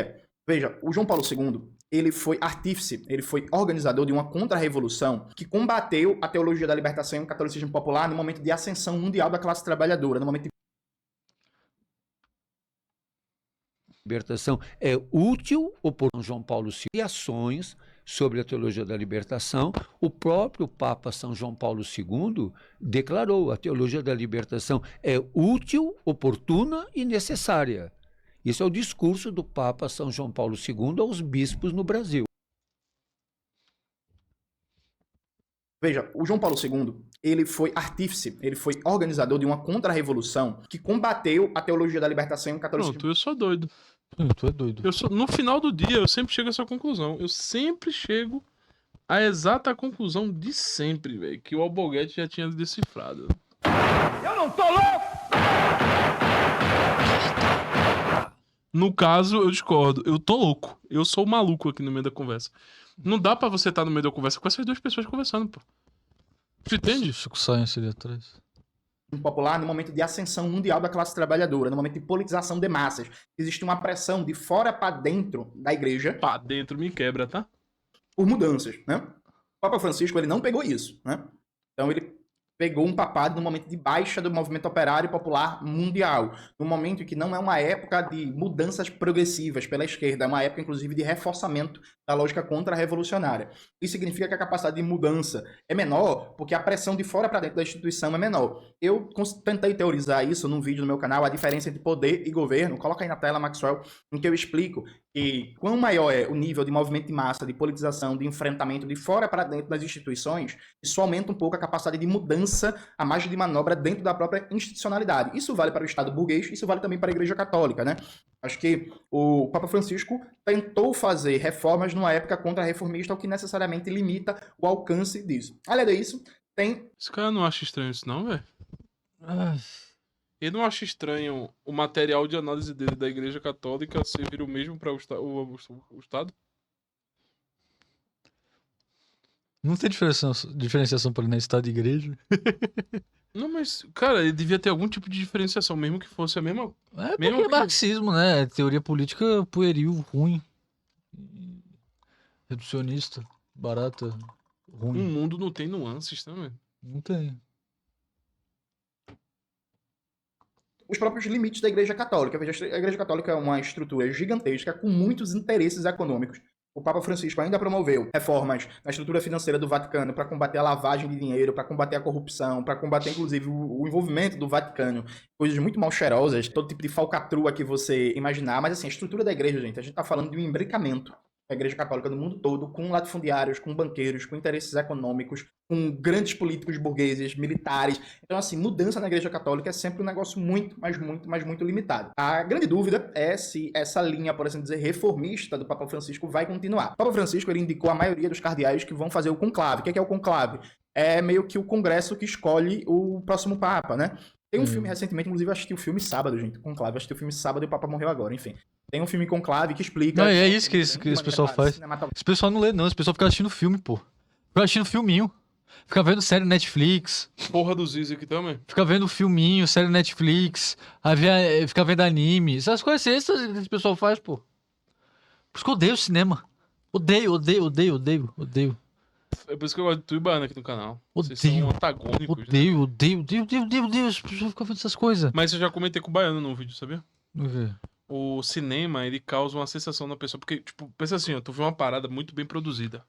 Speaker 3: veja, o João Paulo II, ele foi artífice, ele foi organizador de uma contra-revolução que combateu a teologia da libertação e o catolicismo popular no momento de ascensão mundial da classe trabalhadora, no momento de
Speaker 4: Libertação é útil, oportuna. João Paulo II e ações sobre a teologia da libertação. O próprio Papa São João Paulo II declarou: a teologia da libertação é útil, oportuna e necessária. Isso é o discurso do Papa São João Paulo II aos bispos no Brasil.
Speaker 3: Veja, o João Paulo II, ele foi artífice, ele foi organizador de uma contra-revolução que combateu a teologia da libertação e o catolicismo
Speaker 1: Pronto, eu sou doido.
Speaker 2: Tu é doido.
Speaker 1: No final do dia, eu sempre chego a essa conclusão. Eu sempre chego à exata conclusão de sempre, velho. Que o Alborguete já tinha decifrado.
Speaker 5: Eu não tô louco!
Speaker 1: No caso, eu discordo. Eu tô louco. Eu sou maluco aqui no meio da conversa. Não dá pra você estar no meio da conversa com essas duas pessoas conversando, pô. Tu entende?
Speaker 2: Chico Science ali atrás.
Speaker 3: Popular no momento de ascensão mundial da classe trabalhadora, no momento de politização de massas. Existe uma pressão de fora para dentro da igreja
Speaker 1: Pá, dentro me quebra, tá?
Speaker 3: por mudanças, né? O Papa Francisco, ele não pegou isso, né? Então ele pegou um papado no momento de baixa do movimento operário popular mundial, no momento em que não é uma época de mudanças progressivas pela esquerda, é uma época, inclusive, de reforçamento da lógica contra-revolucionária. Isso significa que a capacidade de mudança é menor, porque a pressão de fora para dentro da instituição é menor. Eu tentei teorizar isso num vídeo no meu canal, a diferença entre poder e governo. Coloca aí na tela, Maxwell, em que eu explico que quanto maior é o nível de movimento de massa, de politização, de enfrentamento de fora para dentro das instituições, isso aumenta um pouco a capacidade de mudança, a margem de manobra dentro da própria institucionalidade. Isso vale para o Estado burguês, isso vale também para a Igreja Católica, né? Acho que o Papa Francisco tentou fazer reformas numa época contra-reformista, o que necessariamente limita o alcance disso. Além disso, tem...
Speaker 1: Esse cara não acha estranho isso, não, velho? Ele não acha estranho o material de análise dele da Igreja Católica servir o mesmo para o Estado?
Speaker 2: Não tem diferenciação por Estado e igreja?
Speaker 1: Não, mas, cara, ele devia ter algum tipo de diferenciação, mesmo que fosse a mesma.
Speaker 2: É porque
Speaker 1: Mesmo
Speaker 2: é
Speaker 1: que-
Speaker 2: marxismo, né? Teoria política pueril, ruim. Reducionista, barata, ruim.
Speaker 1: Um mundo não tem nuances também.
Speaker 2: Não tem.
Speaker 3: os próprios limites da Igreja Católica. Veja, a Igreja Católica é uma estrutura gigantesca com muitos interesses econômicos. O Papa Francisco ainda promoveu reformas na estrutura financeira do Vaticano para combater a lavagem de dinheiro, para combater a corrupção, para combater, inclusive, o envolvimento do Vaticano. Coisas muito mal cheirosas, todo tipo de falcatrua que você imaginar. Mas, assim, a estrutura da igreja, gente, a gente está falando de um imbricamento da Igreja Católica no mundo todo, com latifundiários, com banqueiros, com interesses econômicos, com grandes políticos burgueses, militares. Então, assim, mudança na Igreja Católica é sempre um negócio muito, mas muito limitado. A grande dúvida é se essa linha, por assim dizer, reformista do Papa Francisco vai continuar. O Papa Francisco, ele indicou a maioria dos cardeais que vão fazer o conclave. O que é o conclave? É meio que o congresso que escolhe o próximo Papa, né? Tem um filme recentemente, inclusive eu assisti o filme sábado, gente, Conclave. Eu assisti o filme sábado e o Papa morreu agora, enfim. Tem um filme Conclave que explica...
Speaker 2: Não, é isso que esse pessoal faz. Esse pessoal não lê, não. Esse pessoal fica assistindo filme, pô. Fica assistindo filminho. Fica vendo série Netflix.
Speaker 1: Porra do Ziz aqui também.
Speaker 2: Fica vendo filminho, série Netflix. Fica vendo anime. Essas coisas que esse pessoal faz, pô. Por isso que eu odeio cinema. Odeio.
Speaker 1: É por isso que eu gosto de Tuibana aqui no canal. Vocês
Speaker 2: Odeio.
Speaker 1: são antagônicos. Né?
Speaker 2: Odeio. As pessoas ficam vendo essas coisas.
Speaker 1: Mas eu já comentei com o Baiano num vídeo, sabia?
Speaker 2: Vamos ver.
Speaker 1: O cinema, ele causa uma sensação na pessoa. Porque, tipo, pensa assim, ó, tu vê uma parada muito bem produzida.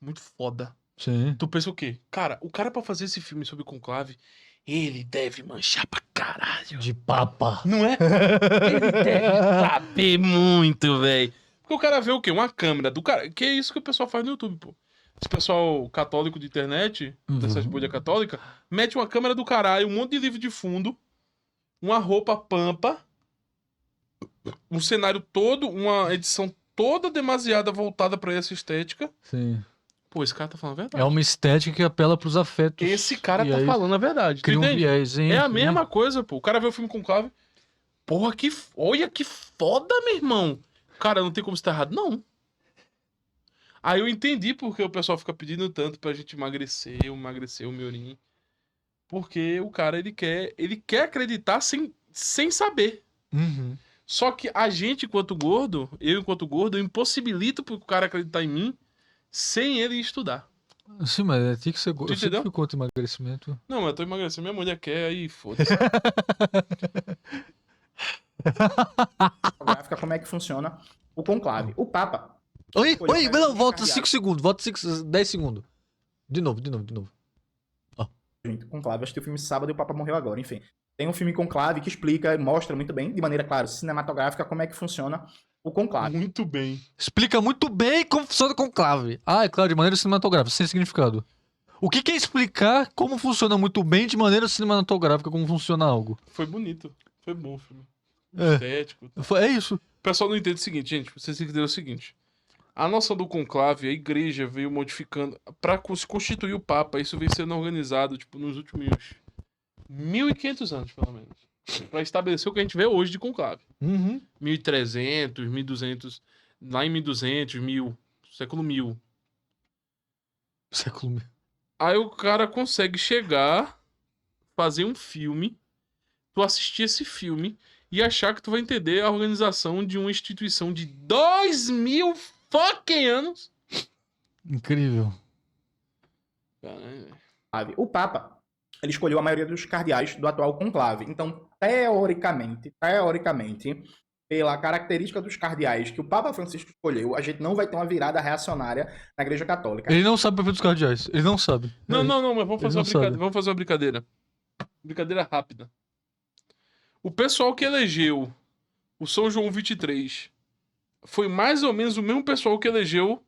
Speaker 1: Muito foda.
Speaker 2: Sim.
Speaker 1: Tu pensa o quê? Cara, o cara pra fazer esse filme sobre Conclave, ele deve manchar pra caralho.
Speaker 2: De papa.
Speaker 1: Não é? Ele deve saber muito, velho. Porque o cara vê o quê? Uma câmera do cara. Que é isso que o pessoal faz no YouTube, pô. Esse pessoal católico de internet, dessas bolhas católicas, mete uma câmera do caralho, um monte de livro de fundo, uma roupa pampa, um cenário todo, uma edição toda demasiada voltada pra essa estética.
Speaker 2: Sim.
Speaker 1: Pô, esse cara tá falando a verdade.
Speaker 2: É uma estética que apela pros afetos.
Speaker 1: Esse cara
Speaker 2: E
Speaker 1: tá
Speaker 2: aí
Speaker 1: falando a verdade. Tu
Speaker 2: Cria um
Speaker 1: entende?
Speaker 2: viés, hein?
Speaker 1: É a mesma coisa, pô. O cara vê o filme Conclave. Porra, olha que foda, meu irmão. Cara, não tem como estar errado, não. Aí eu entendi porque o pessoal fica pedindo tanto pra gente emagrecer o Miorim. Porque o cara, ele quer acreditar sem saber.
Speaker 2: Uhum.
Speaker 1: Só que a gente, enquanto gordo, eu impossibilito pro cara acreditar em mim sem ele estudar.
Speaker 2: Sim, mas tem que ser gordo. Eu sempre
Speaker 1: entendeu?
Speaker 2: fui contra emagrecimento.
Speaker 1: Não, mas eu tô emagrecendo, minha mulher quer, aí foda-se.
Speaker 3: Gráfica, como é que funciona o conclave. O Papa...
Speaker 2: Oi,
Speaker 3: Olha,
Speaker 2: não, volta
Speaker 3: cardeais.
Speaker 2: 5 segundos. Volta 10 segundos. De novo.
Speaker 3: Gente, Conclave, assisti o filme sábado e o Papa morreu agora, enfim. Tem um filme Conclave que explica e mostra muito bem, de maneira, claro, cinematográfica, como é que funciona o conclave.
Speaker 1: Muito bem.
Speaker 2: Explica muito bem como funciona o conclave. Ah, é claro, de maneira cinematográfica, sem significado. O que é explicar como funciona muito bem de maneira cinematográfica, como funciona algo?
Speaker 1: Foi bonito. Foi bom o filme.
Speaker 2: É.
Speaker 1: estético.
Speaker 2: É isso.
Speaker 1: O pessoal não entende o seguinte, gente. Vocês têm que entender o seguinte. A noção do conclave, a igreja veio modificando. Para se constituir o Papa, isso veio sendo organizado tipo, nos últimos 1.500 anos, pelo menos. Para estabelecer o que a gente vê hoje de conclave. 1.300, 1.200, lá em 1.200, 1.000, século 1000.
Speaker 2: Século meio.
Speaker 1: Aí o cara consegue chegar, fazer um filme, tu assistir esse filme e achar que tu vai entender a organização de uma instituição de 2.000 fucking anos.
Speaker 2: Incrível.
Speaker 1: Caralho.
Speaker 3: O Papa, ele escolheu a maioria dos cardeais do atual conclave. Então, teoricamente, pela característica dos cardeais que o Papa Francisco escolheu, a gente não vai ter uma virada reacionária na Igreja Católica.
Speaker 2: Ele não sabe o perfil dos cardeais. Ele não sabe.
Speaker 1: Não, mas vamos fazer,
Speaker 2: Ele não sabe.
Speaker 1: vamos fazer uma brincadeira. Brincadeira rápida. O pessoal que elegeu o São João 23 foi mais ou menos o mesmo pessoal que elegeu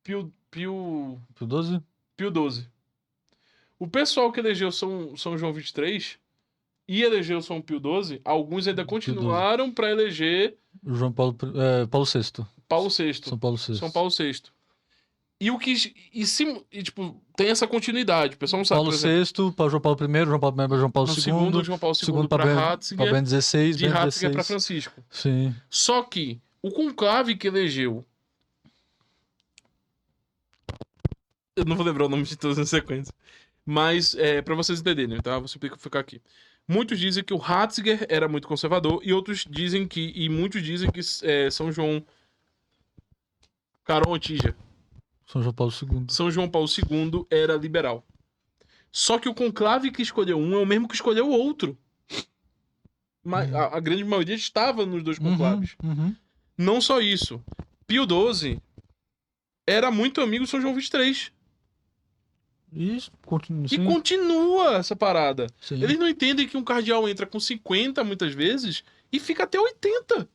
Speaker 1: Pio
Speaker 2: Pro 12?
Speaker 1: XII. O pessoal que elegeu São João 23 e elegeu São Pio XII, alguns ainda continuaram para eleger
Speaker 2: João Paulo, Paulo VI.
Speaker 1: Paulo VI.
Speaker 2: São Paulo VI.
Speaker 1: São Paulo VI. Tipo, tem essa continuidade. O pessoal não sabe,
Speaker 2: Paulo
Speaker 1: por exemplo,
Speaker 2: VI para João Paulo I, João Paulo I para João Paulo
Speaker 1: no
Speaker 2: II.
Speaker 1: segundo, João Paulo II
Speaker 2: segundo
Speaker 1: para
Speaker 2: para
Speaker 1: Ratzinger,
Speaker 2: Bento XVI.
Speaker 1: de
Speaker 2: Bento
Speaker 1: Ratzinger para
Speaker 2: XVI.
Speaker 1: Francisco.
Speaker 2: Sim.
Speaker 1: Só que o conclave que elegeu... Eu não vou lembrar o nome de todos na sequência. Mas, para vocês entenderem, tá? Vou simplificar aqui. Muitos dizem que o Ratzinger era muito conservador e outros dizem que... E muitos dizem que São João... Carol Antígia.
Speaker 2: São João Paulo II.
Speaker 1: São João Paulo II era liberal. Só que o conclave que escolheu um é o mesmo que escolheu o outro. Mas a grande maioria estava nos dois conclaves. Não só isso. Pio XII era muito amigo de São João 23.
Speaker 2: Isso, continua.
Speaker 1: E continua essa parada.
Speaker 2: Sim.
Speaker 1: Eles não entendem que um cardeal entra com 50 muitas vezes e fica até 80.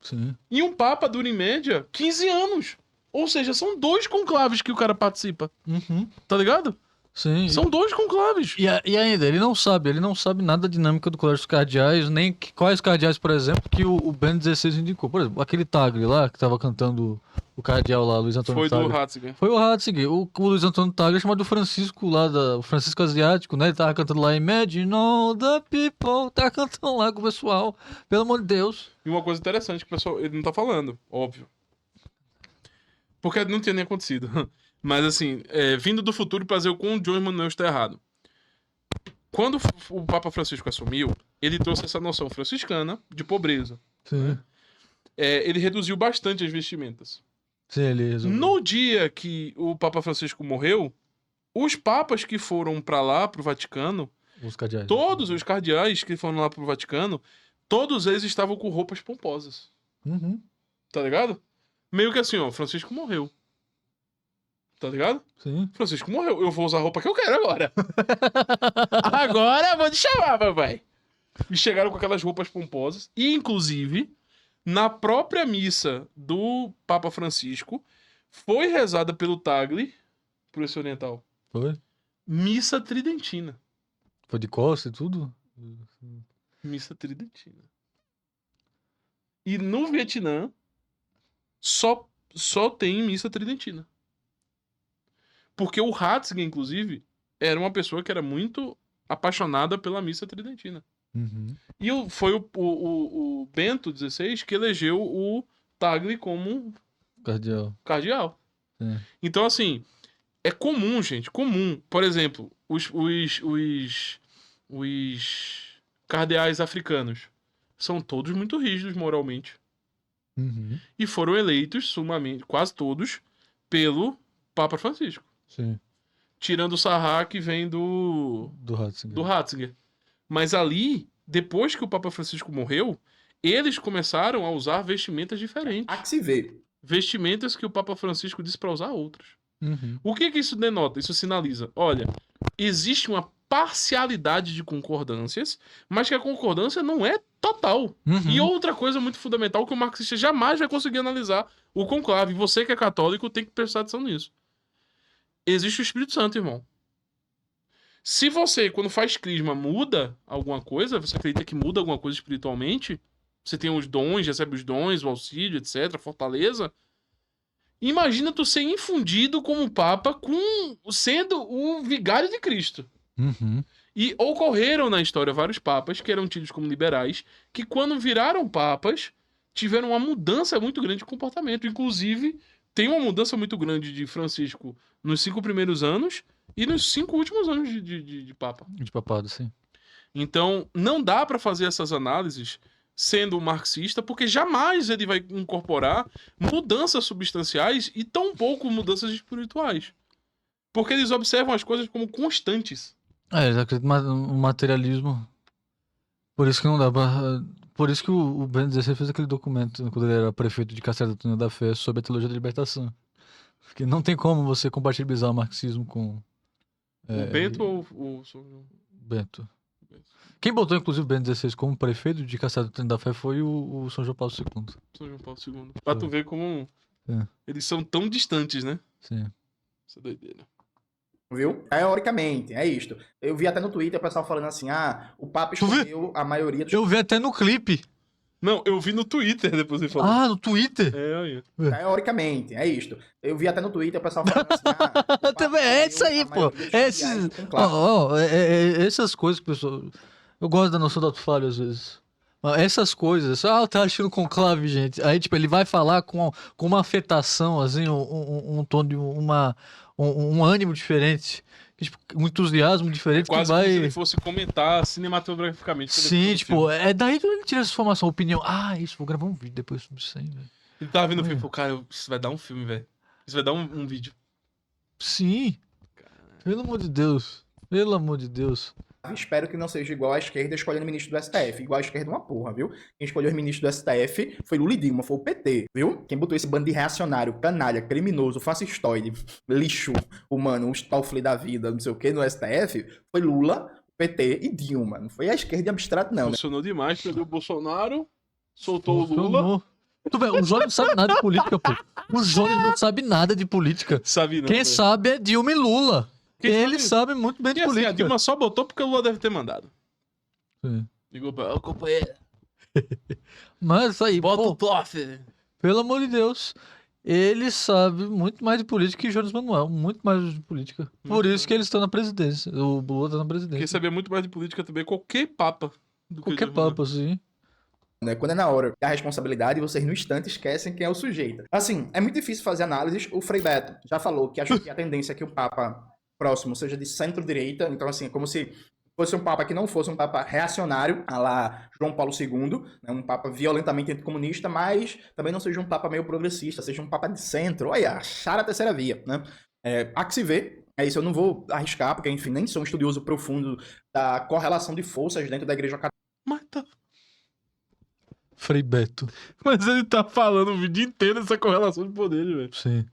Speaker 2: Sim.
Speaker 1: E um papa dura em média 15 anos. Ou seja, são 2 conclaves que o cara participa. Tá ligado?
Speaker 2: Sim.
Speaker 1: São 2 conclaves.
Speaker 2: E ainda, ele não sabe nada da dinâmica do colégio dos cardeais, nem quais cardeais, por exemplo, que o Bento XVI indicou. Por exemplo, aquele Tagle lá, que tava cantando o cardeal lá, Luiz Antônio
Speaker 1: Foi
Speaker 2: Tagle.
Speaker 1: do Ratzinger.
Speaker 2: Foi o Ratzinger. O Luiz Antônio Tagle é chamado do Francisco lá, o Francisco Asiático, né? Ele tava cantando lá, Imagine all the people, tá cantando lá com o pessoal, pelo amor de Deus.
Speaker 1: E uma coisa interessante que o pessoal, ele não tá falando, óbvio. Porque não tinha nem acontecido. Mas assim, vindo do futuro pra dizer o quão João Manuel está errado. Quando o Papa Francisco assumiu, ele trouxe essa noção franciscana de pobreza.
Speaker 2: Sim.
Speaker 1: Ele reduziu bastante as vestimentas.
Speaker 2: Sim, ele resolveu.
Speaker 1: No dia que o Papa Francisco morreu, os papas que foram pra lá, pro Vaticano,
Speaker 2: Os cardeais.
Speaker 1: todos os cardeais que foram lá pro Vaticano, todos eles estavam com roupas pomposas. Tá ligado? Meio que assim, ó, Francisco morreu. Tá ligado?
Speaker 2: Sim.
Speaker 1: Francisco morreu. Eu vou usar a roupa que eu quero agora. Agora eu vou te chamar, papai. E chegaram com aquelas roupas pomposas. E, inclusive, na própria missa do Papa Francisco, foi rezada pelo Tagle, por esse oriental,
Speaker 2: Foi?
Speaker 1: missa tridentina.
Speaker 2: Foi de costa e tudo?
Speaker 1: Missa tridentina. E no Vietnã, só tem missa tridentina. Porque o Ratzinger, inclusive, era uma pessoa que era muito apaixonada pela missa tridentina. E foi o Bento XVI que elegeu o Tagle como cardeal.
Speaker 2: Sim.
Speaker 1: Então, assim, é comum, gente, comum. Por exemplo, os cardeais africanos são todos muito rígidos moralmente. E foram eleitos, sumamente, quase todos, pelo Papa Francisco.
Speaker 2: Sim.
Speaker 1: Tirando o Sarra, que vem do Ratzinger. Mas ali, depois que o Papa Francisco morreu, eles começaram a usar vestimentas diferentes.
Speaker 3: Há que se ver.
Speaker 1: Vestimentas que o Papa Francisco disse para usar outras. O que isso denota? Isso sinaliza. Olha, existe uma parcialidade de concordâncias, mas que a concordância não é total. E outra coisa muito fundamental que o marxista jamais vai conseguir analisar, o conclave. Você que é católico tem que prestar atenção nisso. Existe o Espírito Santo, irmão. Se você, quando faz crisma, muda alguma coisa, você acredita que muda alguma coisa espiritualmente, você tem os dons, recebe os dons, o auxílio, etc., a fortaleza, imagina tu ser infundido como Papa sendo o vigário de Cristo.
Speaker 2: Uhum.
Speaker 1: E ocorreram na história vários papas que eram tidos como liberais, que quando viraram papas, tiveram uma mudança muito grande de comportamento. Inclusive, tem uma mudança muito grande de Francisco nos 5 primeiros anos e nos 5 últimos anos de papa.
Speaker 2: De papado, sim.
Speaker 1: Então, não dá pra fazer essas análises sendo um marxista, porque jamais ele vai incorporar mudanças substanciais e tampouco mudanças espirituais. Porque eles observam as coisas como constantes.
Speaker 2: Eles acreditam no materialismo. Por isso que não dá pra... Por isso que o Bento XVI fez aquele documento, né, quando ele era prefeito de Castelo da Doutrina da Fé, sobre a teologia da libertação. Porque não tem como você compatibilizar o marxismo com...
Speaker 1: O Bento ou o...
Speaker 2: Bento. Quem botou, inclusive, o Bento XVI como prefeito de Castelo da Doutrina da Fé foi o São João Paulo II.
Speaker 1: São João Paulo II. Pra tu ver como eles são tão distantes, né?
Speaker 2: Sim.
Speaker 1: Essa doideira.
Speaker 3: Viu? Teoricamente, é isto. Eu vi até no Twitter o pessoal falando assim, o Papa escolheu a maioria dos...
Speaker 2: Eu vi até no clipe.
Speaker 1: Não, eu vi no Twitter depois ele falou.
Speaker 2: Ah, no Twitter?
Speaker 1: É, aí.
Speaker 3: Teoricamente, é isto. Eu vi até no Twitter o pessoal falando assim, o Papa
Speaker 2: Também é isso
Speaker 3: escolheu
Speaker 2: aí,
Speaker 3: a
Speaker 2: pô.
Speaker 3: maioria dos
Speaker 2: É
Speaker 3: filiais
Speaker 2: esses...
Speaker 3: do conclave.
Speaker 2: essas coisas que o pessoal... Eu gosto da noção do ato falho, às vezes. Mas essas coisas... tá assistindo conclave, gente. Aí, tipo, ele vai falar com uma afetação, assim, um tom de um ânimo diferente. Tipo, um entusiasmo diferente
Speaker 1: Quase
Speaker 2: que vai...
Speaker 1: como se ele fosse comentar cinematograficamente.
Speaker 2: Sim, tipo, é daí que ele tira essa informação, opinião. Isso, vou gravar um vídeo depois sobre isso aí, velho.
Speaker 1: Ele tava vendo o filme e falou, cara, isso vai dar um filme, velho. Isso vai dar um vídeo.
Speaker 2: Sim. Pelo amor de Deus. Pelo amor de Deus.
Speaker 3: Espero que não seja igual à esquerda escolhendo ministro do STF. Igual à esquerda uma porra, viu? Quem escolheu os ministros do STF foi Lula e Dilma, foi o PT, viu? Quem botou esse bando de reacionário, canalha, criminoso, fascistoide, lixo humano, um Stoffel da vida, não sei o que, no STF, foi Lula, PT e Dilma. Não foi a esquerda de abstrato, não, né?
Speaker 1: Funcionou demais, perdeu o Bolsonaro, soltou o Lula.
Speaker 2: Funcionou. Tu vê, o Jones não sabe nada de política, pô. O Jones não sabe nada de política.
Speaker 1: Sabe não,
Speaker 2: Quem
Speaker 1: velho.
Speaker 2: sabe é Dilma e Lula. Ele sabe muito bem
Speaker 1: E
Speaker 2: de
Speaker 1: assim,
Speaker 2: política.
Speaker 1: a Dilma só botou porque o Lula deve ter mandado.
Speaker 2: Sim.
Speaker 1: Ligou pra companheiro,
Speaker 2: Mas aí,
Speaker 1: bota
Speaker 2: pô,
Speaker 1: o PLOF.
Speaker 2: pelo amor de Deus, ele sabe muito mais de política que Jones Manuel, muito mais de política. Por isso que eles estão na presidência. O Lula tá na
Speaker 1: Quem
Speaker 2: presidência.
Speaker 1: sabia muito mais de política também, qualquer papa. Do que
Speaker 2: Qualquer
Speaker 1: o Dilma.
Speaker 2: papo, assim.
Speaker 3: Né? Quando é na hora da responsabilidade, vocês no instante esquecem quem é o sujeito. Assim, é muito difícil fazer análises. O Frei Beto já falou que acho que a tendência é que o Papa próximo seja de centro-direita. Então, assim, é como se fosse um Papa que não fosse um Papa reacionário, a lá João Paulo II, né? Um Papa violentamente anticomunista, mas também não seja um Papa meio progressista, seja um Papa de centro. Olha, achar a terceira via, né? Há que se ver. É isso, eu não vou arriscar, porque, enfim, nem sou um estudioso profundo da correlação de forças dentro da Igreja Católica.
Speaker 2: Frei Beto.
Speaker 1: Mas ele tá falando o vídeo inteiro dessa correlação de poderes, velho.
Speaker 2: Sim.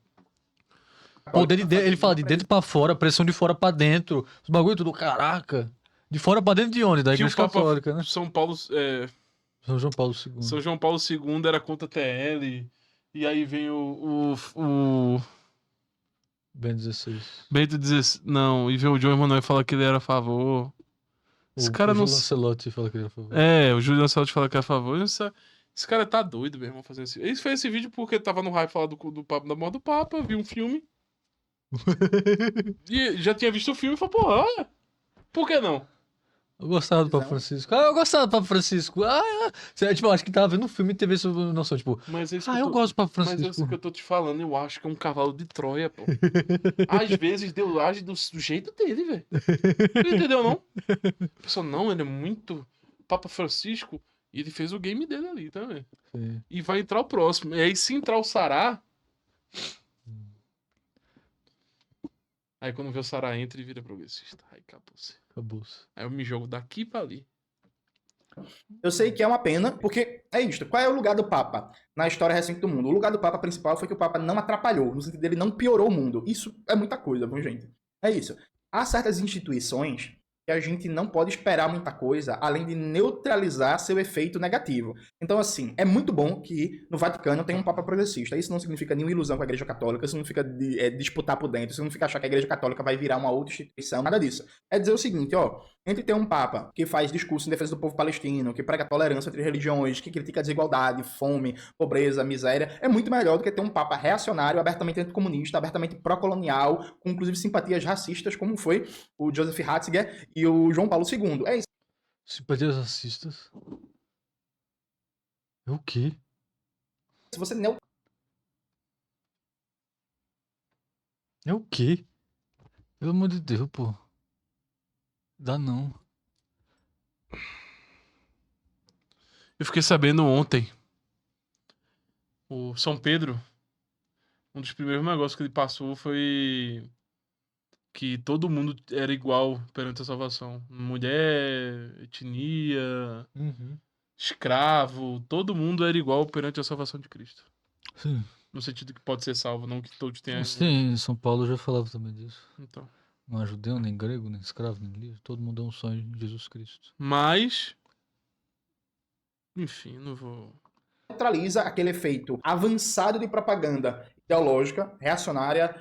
Speaker 2: Poder ele fala de dentro pra fora, pressão de fora pra dentro. Os bagulho tudo, caraca. De fora pra dentro de onde? Da
Speaker 1: Que
Speaker 2: Igreja
Speaker 1: o Papa
Speaker 2: Católica, né?
Speaker 1: São Paulo,
Speaker 2: São João Paulo II.
Speaker 1: São João Paulo II era contra TL. E aí vem o
Speaker 2: Bento XVI.
Speaker 1: Bento XVI. Não, e vem o João Emanuel falar que ele era a favor. Esse cara não.
Speaker 2: O Lancelotti fala que ele era a favor.
Speaker 1: É, o Júlio Lancelotti fala que é a favor. Esse cara tá doido, meu irmão, fazendo isso. Ele fez esse vídeo porque tava no hype falar do Papa, da morte do Papa, viu um filme. E já tinha visto o filme e falou, porra, olha, por que não?
Speaker 2: Eu gostava do Papa Francisco. Eu gostava do Papa Francisco. Tipo, eu acho que tava vendo um filme e teve essa noção, tipo...
Speaker 1: Mas é isso
Speaker 2: eu gosto do Papa
Speaker 1: Mas é
Speaker 2: Francisco.
Speaker 1: isso que eu tô te falando, eu acho que é um cavalo de Troia, pô. Às vezes Deus age do jeito dele, velho. Não entendeu, não? A pessoa, não, ele é muito Papa Francisco. E ele fez o game dele ali também.
Speaker 2: Sim.
Speaker 1: E vai entrar o próximo. E aí, se entrar o Sará... Aí quando vê o Sará entra e vira progressista. Aí acabou-se.
Speaker 2: Acabou-se.
Speaker 1: Aí eu me jogo daqui pra ali.
Speaker 3: Eu sei que é uma pena, porque é isto. Qual é o lugar do Papa na história recente do mundo? O lugar do Papa principal foi que o Papa não atrapalhou, no sentido dele não piorou o mundo. Isso é muita coisa, viu, gente? É isso. Há certas instituições que que a gente não pode esperar muita coisa além de neutralizar seu efeito negativo. Então, assim, é muito bom que no Vaticano tem um Papa progressista. Isso não significa nenhuma ilusão com a Igreja Católica, isso não significa disputar por dentro, isso não significa achar que a Igreja Católica vai virar uma outra instituição, nada disso. É dizer o seguinte, ó, entre ter um Papa que faz discurso em defesa do povo palestino, que prega tolerância entre religiões, que critica a desigualdade, fome, pobreza, miséria, é muito melhor do que ter um Papa reacionário, abertamente anticomunista, abertamente pró-colonial, com inclusive simpatias racistas, como foi o Joseph Ratzinger e o João Paulo II. É isso.
Speaker 2: Simpatias racistas? É o quê?
Speaker 3: Se você
Speaker 2: É o quê? Pelo amor de Deus, pô. Dá não.
Speaker 1: Eu fiquei sabendo ontem. O São Pedro, um dos primeiros negócios que ele passou foi que todo mundo era igual perante a salvação. Mulher, etnia,
Speaker 2: Uhum.
Speaker 1: escravo, todo mundo era igual perante a salvação de Cristo.
Speaker 2: Sim.
Speaker 1: No sentido que pode ser salvo, não que todos tenham.
Speaker 2: Sim, São Paulo já falava também disso.
Speaker 1: Então.
Speaker 2: Não é judeu, nem grego, nem escravo, nem livre. Todo mundo é um sonho de Jesus Cristo.
Speaker 1: Mas. Enfim, não vou.
Speaker 3: neutraliza aquele efeito avançado de propaganda ideológica, reacionária,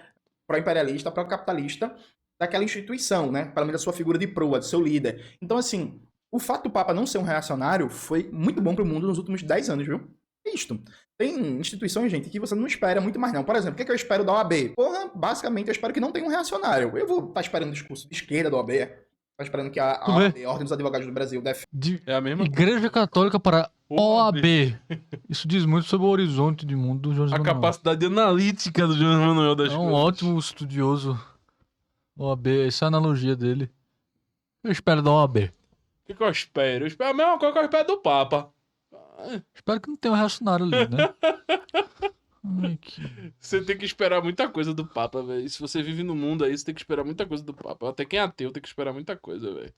Speaker 3: pró-imperialista, pró-capitalista daquela instituição, né? Pelo menos da sua figura de proa, do seu líder. Então, assim, o fato do Papa não ser um reacionário foi muito bom pro mundo nos últimos 10 anos, viu? É isto. Tem instituições, gente, que você não espera muito mais, não. Por exemplo, o que eu espero da OAB? Porra, basicamente eu espero que não tenha um reacionário. Eu vou estar esperando um discurso de esquerda da OAB. Tá esperando que a OAB, Ordem dos Advogados do Brasil,
Speaker 2: De
Speaker 1: É a mesma
Speaker 2: Igreja Católica para
Speaker 1: OAB.
Speaker 2: OAB. Isso diz muito sobre o horizonte de mundo do Jones
Speaker 1: A
Speaker 2: Manuel.
Speaker 1: capacidade analítica do João Manuel das
Speaker 2: É um
Speaker 1: coisas.
Speaker 2: ótimo estudioso. OAB, essa é a analogia dele. Eu espero da OAB.
Speaker 1: O que eu espero? Eu espero a mesma coisa que eu espero do Papa.
Speaker 2: Espero que não tenha um reacionário ali, né? Ai, que...
Speaker 1: Você tem que esperar muita coisa do Papa, velho. Se você vive no mundo aí, você tem que esperar muita coisa do Papa. Até quem é ateu tem que esperar muita coisa, velho.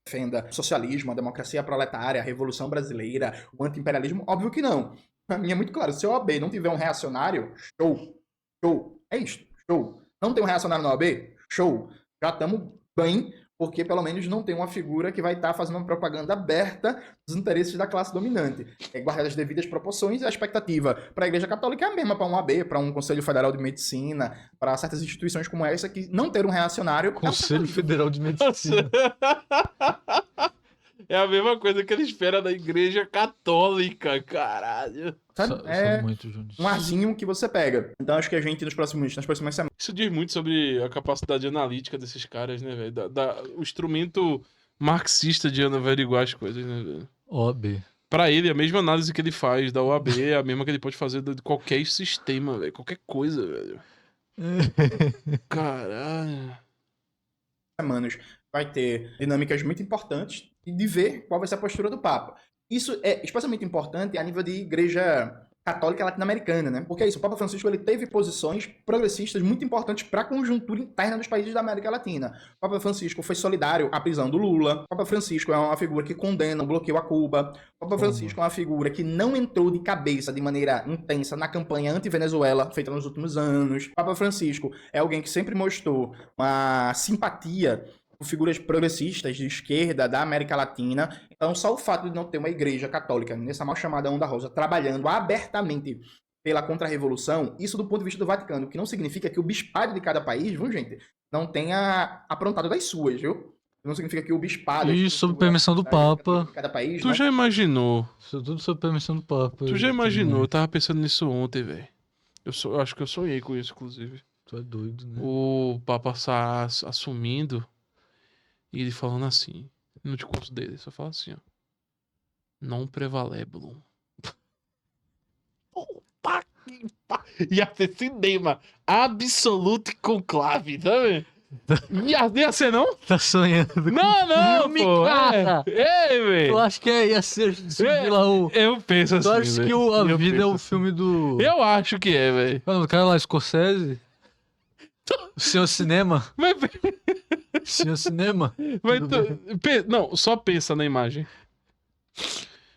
Speaker 3: defenda o socialismo, a democracia proletária, a revolução brasileira, o anti-imperialismo? Óbvio que não. Pra mim é muito claro, se a OAB não tiver um reacionário, show. Show. É isso. Show. Não tem um reacionário na OAB? Show. Já estamos bem, porque pelo menos não tem uma figura que vai estar fazendo uma propaganda aberta dos interesses da classe dominante. É guardar as devidas proporções e a expectativa para a Igreja Católica é a mesma para um OAB, para um Conselho Federal de Medicina, para certas instituições como essa, que não ter um reacionário...
Speaker 2: Conselho Federal de Medicina.
Speaker 1: É a mesma coisa que ele espera da Igreja Católica, caralho.
Speaker 3: Sabe?
Speaker 2: São muito juntos.
Speaker 3: Um arzinho que você pega. Então acho que a gente nas próximas semanas...
Speaker 1: Isso diz muito sobre a capacidade analítica desses caras, né, velho? O instrumento marxista de averiguar as coisas, né, velho?
Speaker 2: OAB.
Speaker 1: Pra ele, a mesma análise que ele faz da OAB é a mesma que ele pode fazer de qualquer sistema, velho. Qualquer coisa, velho. Caralho.
Speaker 3: semanas vai ter dinâmicas muito importantes e de ver qual vai ser a postura do Papa. Isso é especialmente importante a nível de igreja católica latino-americana, né? Porque é isso, o Papa Francisco ele teve posições progressistas muito importantes para a conjuntura interna dos países da América Latina. O Papa Francisco foi solidário à prisão do Lula. O Papa Francisco é uma figura que condena o bloqueio a Cuba. O Papa Francisco é uma figura que não entrou de cabeça de maneira intensa na campanha anti-Venezuela feita nos últimos anos. O Papa Francisco é alguém que sempre mostrou uma simpatia por figuras progressistas de esquerda da América Latina. Então, só o fato de não ter uma igreja católica nessa mal chamada Onda Rosa trabalhando abertamente pela contra-revolução, isso do ponto de vista do Vaticano, que não significa que o bispado de cada país, viu, gente, não tenha aprontado das suas, viu? Não significa que o bispado...
Speaker 2: E sob permissão do Papa.
Speaker 3: De cada país,
Speaker 1: Tu
Speaker 3: não...
Speaker 1: já imaginou?
Speaker 2: Isso tudo sob permissão do Papa.
Speaker 1: Tu já imaginou? Eu tava pensando nisso ontem, velho. Eu acho que eu sonhei com isso, inclusive.
Speaker 2: Tu é doido, né?
Speaker 1: O Papa assumindo e ele falando assim, no discurso dele, só fala assim, ó. Non prevalebulum. Puta que ia ser cinema. Absolute conclave, sabe? Ia ser não?
Speaker 2: Tá sonhando.
Speaker 1: Não,
Speaker 2: Me
Speaker 1: pô.
Speaker 2: cata.
Speaker 1: Ei, velho.
Speaker 2: Eu acho que ia ser subir lá o...
Speaker 1: Eu penso assim,
Speaker 2: Tu acha que
Speaker 1: velho.
Speaker 2: a
Speaker 1: Eu
Speaker 2: vida é
Speaker 1: penso
Speaker 2: o
Speaker 1: assim.
Speaker 2: filme do...
Speaker 1: Eu acho que é, velho.
Speaker 2: Qual é o nome do cara lá, Scorsese? O Senhor Cinema?
Speaker 1: Mas,
Speaker 2: Senhor Cinema?
Speaker 1: não, só pensa na imagem.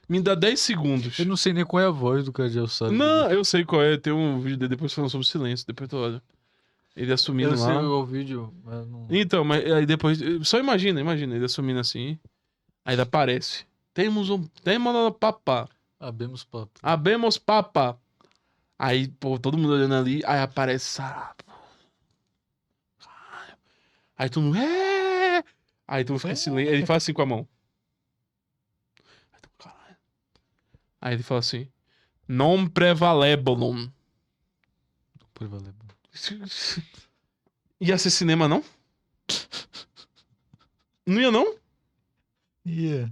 Speaker 1: Me dá 10 segundos.
Speaker 2: Eu não sei nem qual é a voz do Cardiel, sabe?
Speaker 1: Não, eu sei qual é. Tem um vídeo dele depois falando sobre silêncio. Depois tu olha. Ele assumindo
Speaker 2: Eu sei
Speaker 1: lá.
Speaker 2: o vídeo, mas não...
Speaker 1: Então, mas aí depois. Só imagina, ele assumindo assim. Aí ele aparece. Temos um papa.
Speaker 2: Abemos papo.
Speaker 1: Abemos papa. Aí, pô, todo mundo olhando ali. Aí aparece Sarapa. Aí todo mundo. É! Aí todo mundo fica em silêncio. Ele faz assim com a mão. Aí, todo mundo, caralho. Aí ele fala assim: Non prevalebulum. Ia ser cinema, não? Não ia, não?
Speaker 2: Yeah.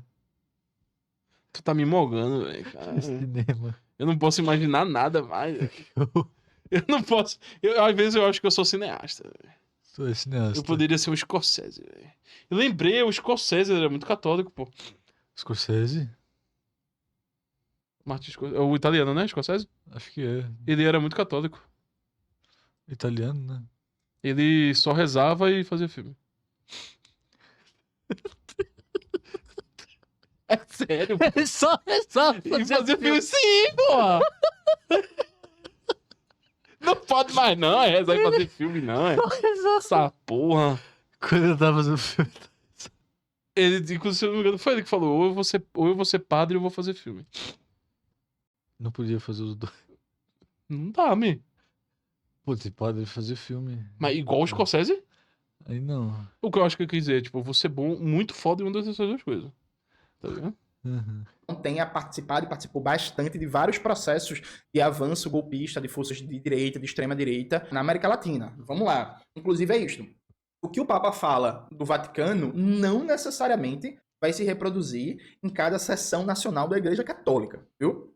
Speaker 1: Tu tá me mogando, velho. cara.
Speaker 2: Cinema.
Speaker 1: Eu não posso imaginar nada mais. velho. Eu não posso. Às vezes eu acho que eu sou cineasta. velho.
Speaker 2: Tu é cineasta.
Speaker 1: Eu poderia ser um Scorsese, velho. Eu lembrei, o Scorsese era muito católico, pô.
Speaker 2: Scorsese?
Speaker 1: Martin Scorsese. É o italiano, né? Scorsese?
Speaker 2: Acho que é.
Speaker 1: Ele era muito católico.
Speaker 2: Italiano, né?
Speaker 1: Ele só rezava e fazia filme. É sério, pô.
Speaker 2: Ele só
Speaker 1: E fazia filme sim, pô. Não pode mais não, é rezar e fazer filme não, é. Essa porra.
Speaker 2: Quando eu tava fazendo filme.
Speaker 1: Ele, inclusive, se eu não me engano, foi ele que falou, ou eu vou ser padre ou eu vou fazer filme.
Speaker 2: Não podia fazer os dois.
Speaker 1: Não dá, me.
Speaker 2: Pô, você pode fazer filme.
Speaker 1: Mas igual o Scorsese?
Speaker 2: Aí não.
Speaker 1: O que eu acho que eu quis dizer, tipo, eu vou ser bom, muito foda em uma dessas duas coisas. Tá ligado?
Speaker 2: Uhum.
Speaker 3: Tenha participado e participou bastante de vários processos de avanço golpista de forças de direita, de extrema direita na América Latina. Vamos lá. Inclusive é isto. O que o Papa fala do Vaticano não necessariamente vai se reproduzir em cada sessão nacional da Igreja Católica, viu?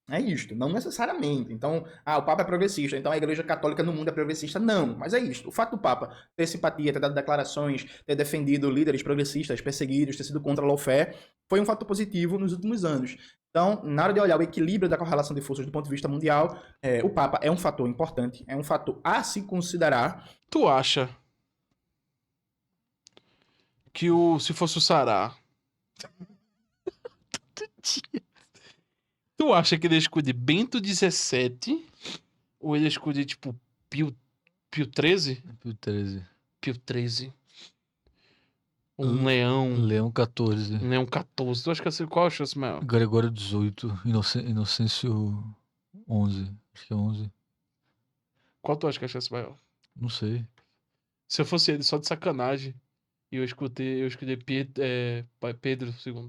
Speaker 3: É isto, não necessariamente. Então, o Papa é progressista, então a Igreja Católica no mundo é progressista. Não, mas é isto. O fato do Papa ter simpatia, ter dado declarações, ter defendido líderes progressistas, perseguidos, ter sido contra a lawfare, foi um fator positivo nos últimos anos. Então, na hora de olhar o equilíbrio da correlação de forças do ponto de vista mundial, o Papa é um fator importante, é um fator a se considerar.
Speaker 1: Tu acha que se fosse o Sará, tu acha que ele escolhe Bento XVII ou ele escolhe, tipo, Pio XIII?
Speaker 2: Pio 13.
Speaker 1: Pio XIII. Um leão.
Speaker 2: Leão 14.
Speaker 1: Um leão 14. Tu acha que é qual a chance maior?
Speaker 2: Gregório 18. Inocêncio 11. Acho que é 11.
Speaker 1: Qual tu acha que é a chance maior?
Speaker 2: Não sei.
Speaker 1: Se eu fosse ele só de sacanagem, e eu escolhi Pedro II.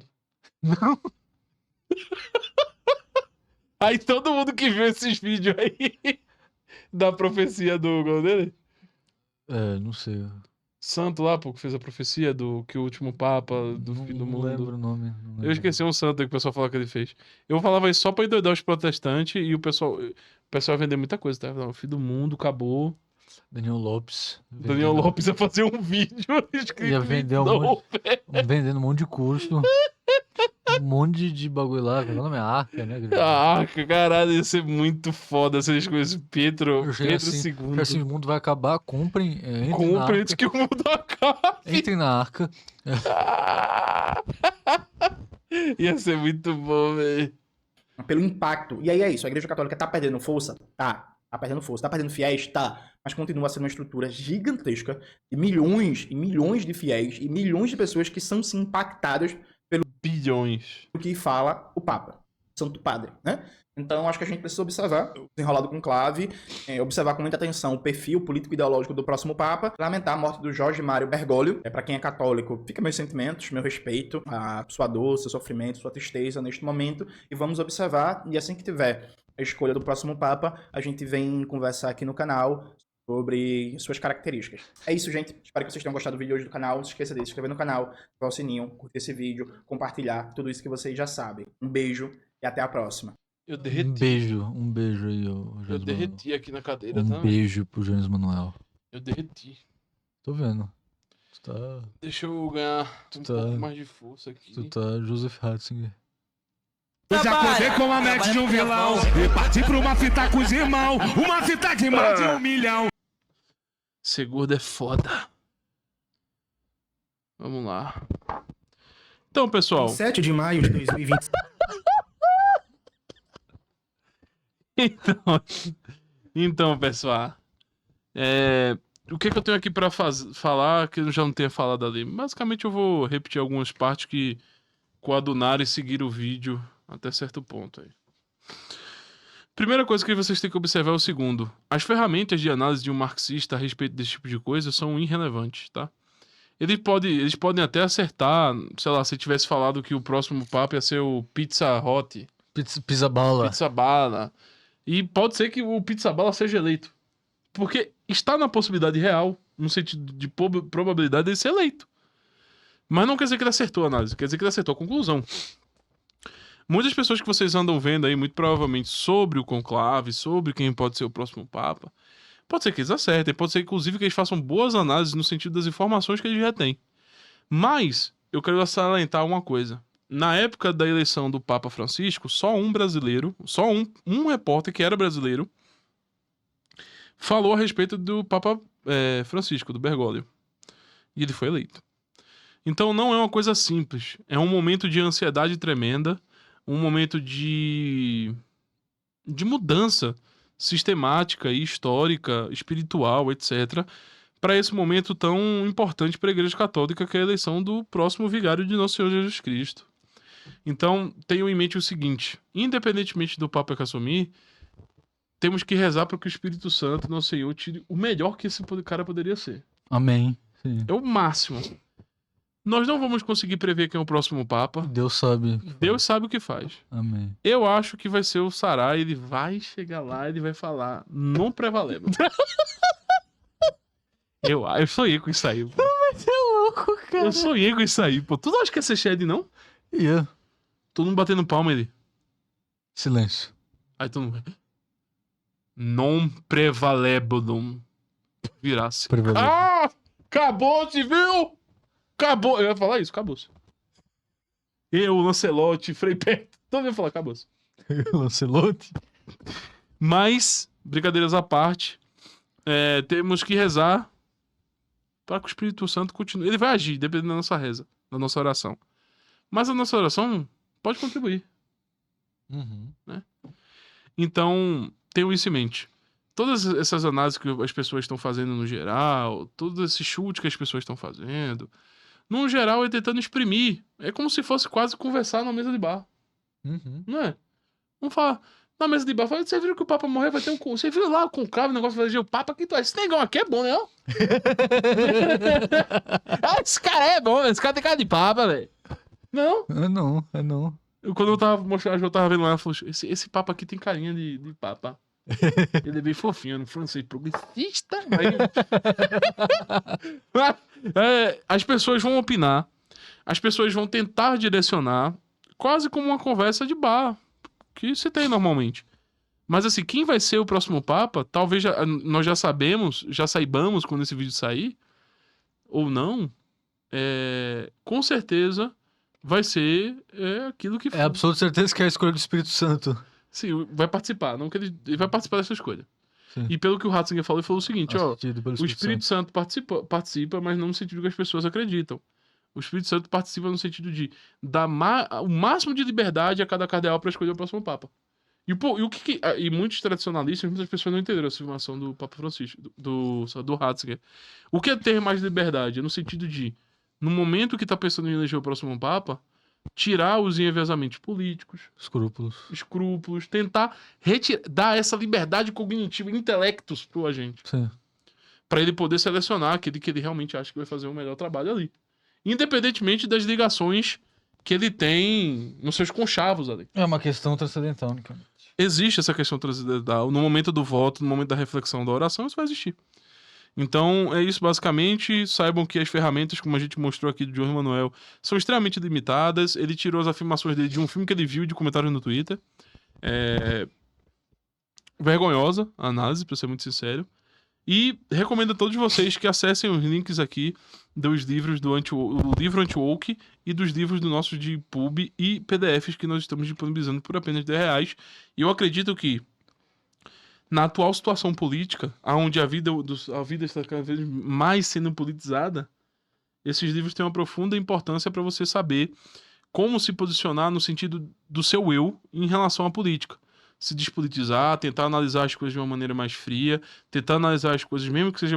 Speaker 2: Não.
Speaker 1: Aí todo mundo que viu esses vídeos aí da profecia do qual dele?
Speaker 2: É, não sei.
Speaker 1: Santo lá, pô, que fez a profecia do que o último Papa do
Speaker 2: Não,
Speaker 1: fim do
Speaker 2: não
Speaker 1: mundo.
Speaker 2: lembro o nome. Não lembro.
Speaker 1: Eu esqueci um santo que o pessoal falava que ele fez. Eu falava isso só pra endoidar os protestantes e o pessoal ia vender muita coisa, tá? Não, o fim do mundo acabou.
Speaker 2: Daniel Lopes.
Speaker 1: Daniel Lopes ia fazer um vídeo escrito
Speaker 2: Ia vender um monte, vendendo um monte de curso. Um monte de bagulho lá. Qual é o nome? Arca, né?
Speaker 1: Ah, caralho, ia ser muito foda se eles conhecem Pedro
Speaker 2: assim,
Speaker 1: II.
Speaker 2: assim, o mundo vai acabar, comprem. Entrem na
Speaker 1: Compre
Speaker 2: arca.
Speaker 1: antes que o mundo acabe.
Speaker 2: Entrem na arca.
Speaker 1: Ia ser muito bom, velho.
Speaker 3: Pelo impacto. E aí é isso, a Igreja Católica tá perdendo força? Tá perdendo força. Tá perdendo fiéis? Tá. Mas continua sendo uma estrutura gigantesca de milhões e milhões de fiéis e milhões de pessoas que são sim impactadas
Speaker 1: Bilhões.
Speaker 3: pelo que fala o Papa, Santo Padre, né? Então acho que a gente precisa observar, desenrolado com clave, observar com muita atenção o perfil político-ideológico do próximo Papa, lamentar a morte do Jorge Mário Bergoglio. Para quem é católico, fica meus sentimentos, meu respeito, a sua dor, seu sofrimento, sua tristeza neste momento, e vamos observar, e assim que tiver a escolha do próximo Papa, a gente vem conversar aqui no canal sobre suas características. É isso, gente. Espero que vocês tenham gostado do vídeo hoje do canal. Não se esqueça de se inscrever no canal, ativar o sininho, curtir esse vídeo, compartilhar, tudo isso que vocês já sabem. Um beijo e até a próxima.
Speaker 1: Eu derreti.
Speaker 2: Um beijo aí, ô
Speaker 1: Eu
Speaker 2: Jones
Speaker 1: derreti aqui na cadeira,
Speaker 2: Manuel.
Speaker 1: tá?
Speaker 2: Beijo pro Jones Manuel.
Speaker 1: Eu derreti.
Speaker 2: Tô vendo. Tu tá.
Speaker 1: Deixa eu ganhar um
Speaker 2: Tá.
Speaker 1: pouco mais de força aqui.
Speaker 2: Tu tá Joseph Ratzinger.
Speaker 5: Eu já acordei com a mente de um vilão e parti pra uma fita com os irmãos. Uma fita de mais de 1 milhão.
Speaker 1: Ser gordo é foda. Vamos lá. Então, pessoal.
Speaker 3: 7 de maio de 2020.
Speaker 1: Então, pessoal. O que eu tenho aqui pra falar que eu já não tenha falado ali? Basicamente eu vou repetir algumas partes que coadunaram e seguiram o vídeo até certo ponto aí. Primeira coisa que vocês têm que observar é o segundo. As ferramentas de análise de um marxista a respeito desse tipo de coisa são irrelevantes, tá? Eles podem até acertar, sei lá, se tivesse falado que o próximo Papa ia ser o Pizza Hut,
Speaker 2: Pizza bala.
Speaker 1: Pizza Bala. E pode ser que o Pizza Bala seja eleito. Porque está na possibilidade real, no sentido de probabilidade de ser eleito. Mas não quer dizer que ele acertou a análise, quer dizer que ele acertou a conclusão. Muitas pessoas que vocês andam vendo aí, muito provavelmente, sobre o conclave, sobre quem pode ser o próximo Papa, pode ser que eles acertem, pode ser, inclusive, que eles façam boas análises no sentido das informações que eles já têm. Mas, eu quero salientar uma coisa. Na época da eleição do Papa Francisco, só um brasileiro, só um repórter que era brasileiro, falou a respeito do Papa Francisco, do Bergoglio. E ele foi eleito. Então não é uma coisa simples. É um momento de ansiedade tremenda, um momento de mudança sistemática e histórica, espiritual, etc., para esse momento tão importante para a Igreja Católica, que é a eleição do próximo vigário de Nosso Senhor Jesus Cristo. Então, tenham em mente o seguinte: independentemente do Papa que assumir, temos que rezar para que o Espírito Santo, Nosso Senhor, tire o melhor que esse cara poderia ser.
Speaker 2: Amém. Sim.
Speaker 1: É o máximo. Nós não vamos conseguir prever quem é o próximo Papa.
Speaker 2: Deus sabe.
Speaker 1: Deus sabe o que faz.
Speaker 2: Amém.
Speaker 1: Eu acho que vai ser o Sarai, ele vai chegar lá, ele vai falar, não prevalemos. Eu sonhei com isso aí, pô.
Speaker 2: Você é louco, cara.
Speaker 1: Eu sonhei com isso aí, pô. Tu não acha que ia ser Shed, não?
Speaker 2: Ia.
Speaker 1: Todo mundo batendo palma, ele.
Speaker 2: Silêncio.
Speaker 1: Aí todo mundo... Non prevalebulum. Virasse.
Speaker 2: Prevalebulum.
Speaker 1: Ah! Acabou-se, viu? Acabou. Eu ia falar isso, acabou-se. Eu, Lancelotti, Frei Perto. Todo mundo ia falar, acabou-se.
Speaker 2: Lancelotti.
Speaker 1: Mas, brincadeiras à parte, temos que rezar para que o Espírito Santo continue. Ele vai agir, dependendo da nossa reza, da nossa oração. Mas a nossa oração pode contribuir.
Speaker 2: Uhum.
Speaker 1: Então, tenham isso em mente. Todas essas análises que as pessoas estão fazendo no geral, todo esse chute que as pessoas estão fazendo, no geral é tentando exprimir. É como se fosse quase conversar na mesa de bar.
Speaker 2: Uhum.
Speaker 1: Não é? Vamos falar na mesa de bar. Fala, você viu que o Papa morreu? Vai ter um... Você viu lá com o cravo, o negócio vai eleger o Papa? Que tu... Esse negão aqui é bom, né? Esse cara é bom, esse cara tem cara de Papa, velho. Não?
Speaker 2: É não.
Speaker 1: Quando eu tava mostrando, eu tava vendo lá, ela falou, esse Papa aqui tem carinha de Papa. Ele é bem fofinho, no francês progressista. As pessoas vão opinar, as pessoas vão tentar direcionar, quase como uma conversa de bar, que se tem normalmente. Mas assim, quem vai ser o próximo Papa, talvez nós já saibamos quando esse vídeo sair, ou não, com certeza vai ser aquilo que...
Speaker 2: É absoluta certeza que é a escolha do Espírito Santo.
Speaker 1: Sim, vai participar. Não que ele vai participar dessa escolha.
Speaker 2: Sim.
Speaker 1: E pelo que o Ratzinger falou, ele falou o seguinte, ó...
Speaker 2: Assistido pelo
Speaker 1: O Espírito Santo participa, mas não no sentido que as pessoas acreditam. O Espírito Santo participa no sentido de dar o máximo de liberdade a cada cardeal para escolher o próximo Papa. E muitos tradicionalistas, muitas pessoas não entenderam essa afirmação do Papa Francisco, do Ratzinger. O que é ter mais liberdade? É no sentido de, no momento que está pensando em eleger o próximo Papa, tirar os enviesamentos políticos, escrúpulos, tentar dar essa liberdade cognitiva, intelectos pro agente.
Speaker 2: Sim.
Speaker 1: Para ele poder selecionar aquele que ele realmente acha que vai fazer o melhor trabalho ali. Independentemente das ligações que ele tem nos seus conchavos ali.
Speaker 2: É uma questão transcendental, unicamente.
Speaker 1: Existe essa questão transcendental. No momento do voto, no momento da reflexão, da oração, isso vai existir. Então, é isso basicamente. Saibam que as ferramentas, como a gente mostrou aqui do João Emanuel, são extremamente limitadas. Ele tirou as afirmações dele de um filme que ele viu de comentários no Twitter. Vergonhosa a análise, pra ser muito sincero. E recomendo a todos vocês que acessem os links aqui dos livros do livro Anti-Woke e dos livros do nosso de pub e PDFs que nós estamos disponibilizando por apenas R$10. E eu acredito que na atual situação política, onde a vida está cada vez mais sendo politizada, esses livros têm uma profunda importância para você saber como se posicionar no sentido do seu eu em relação à política. se despolitizar, tentar analisar as coisas de uma maneira mais fria, tentar analisar as coisas, mesmo que seja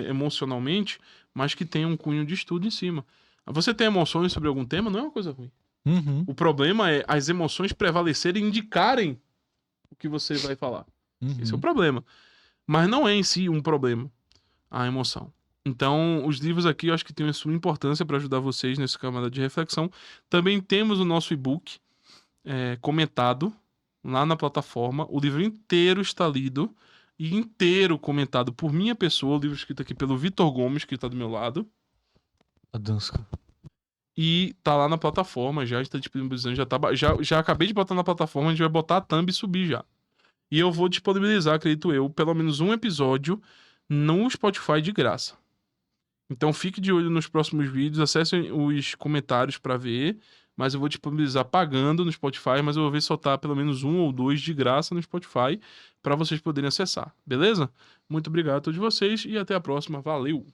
Speaker 1: emocionalmente, mas que tenha um cunho de estudo em cima. Você tem emoções sobre algum tema, não é uma coisa ruim.
Speaker 2: Uhum.
Speaker 1: O problema é as emoções prevalecerem e indicarem o que você vai falar. Esse é o problema. Mas não é em si um problema a emoção. Então, os livros aqui eu acho que têm a sua importância para ajudar vocês nessa camada de reflexão. Também temos o nosso e-book comentado lá na plataforma. O livro inteiro está lido e inteiro comentado por minha pessoa. O livro escrito aqui pelo Vitor Gomes, que está do meu lado.
Speaker 2: A dança.
Speaker 1: E tá lá na plataforma, já está disponibilizando, já acabei de botar na plataforma, a gente vai botar a thumb e subir já. E eu vou disponibilizar, acredito eu, pelo menos um episódio no Spotify de graça. Então fique de olho nos próximos vídeos, acessem os comentários para ver, mas eu vou disponibilizar pagando no Spotify, mas eu vou ver soltar pelo menos um ou dois de graça no Spotify para vocês poderem acessar, beleza? Muito obrigado a todos vocês e até a próxima, valeu!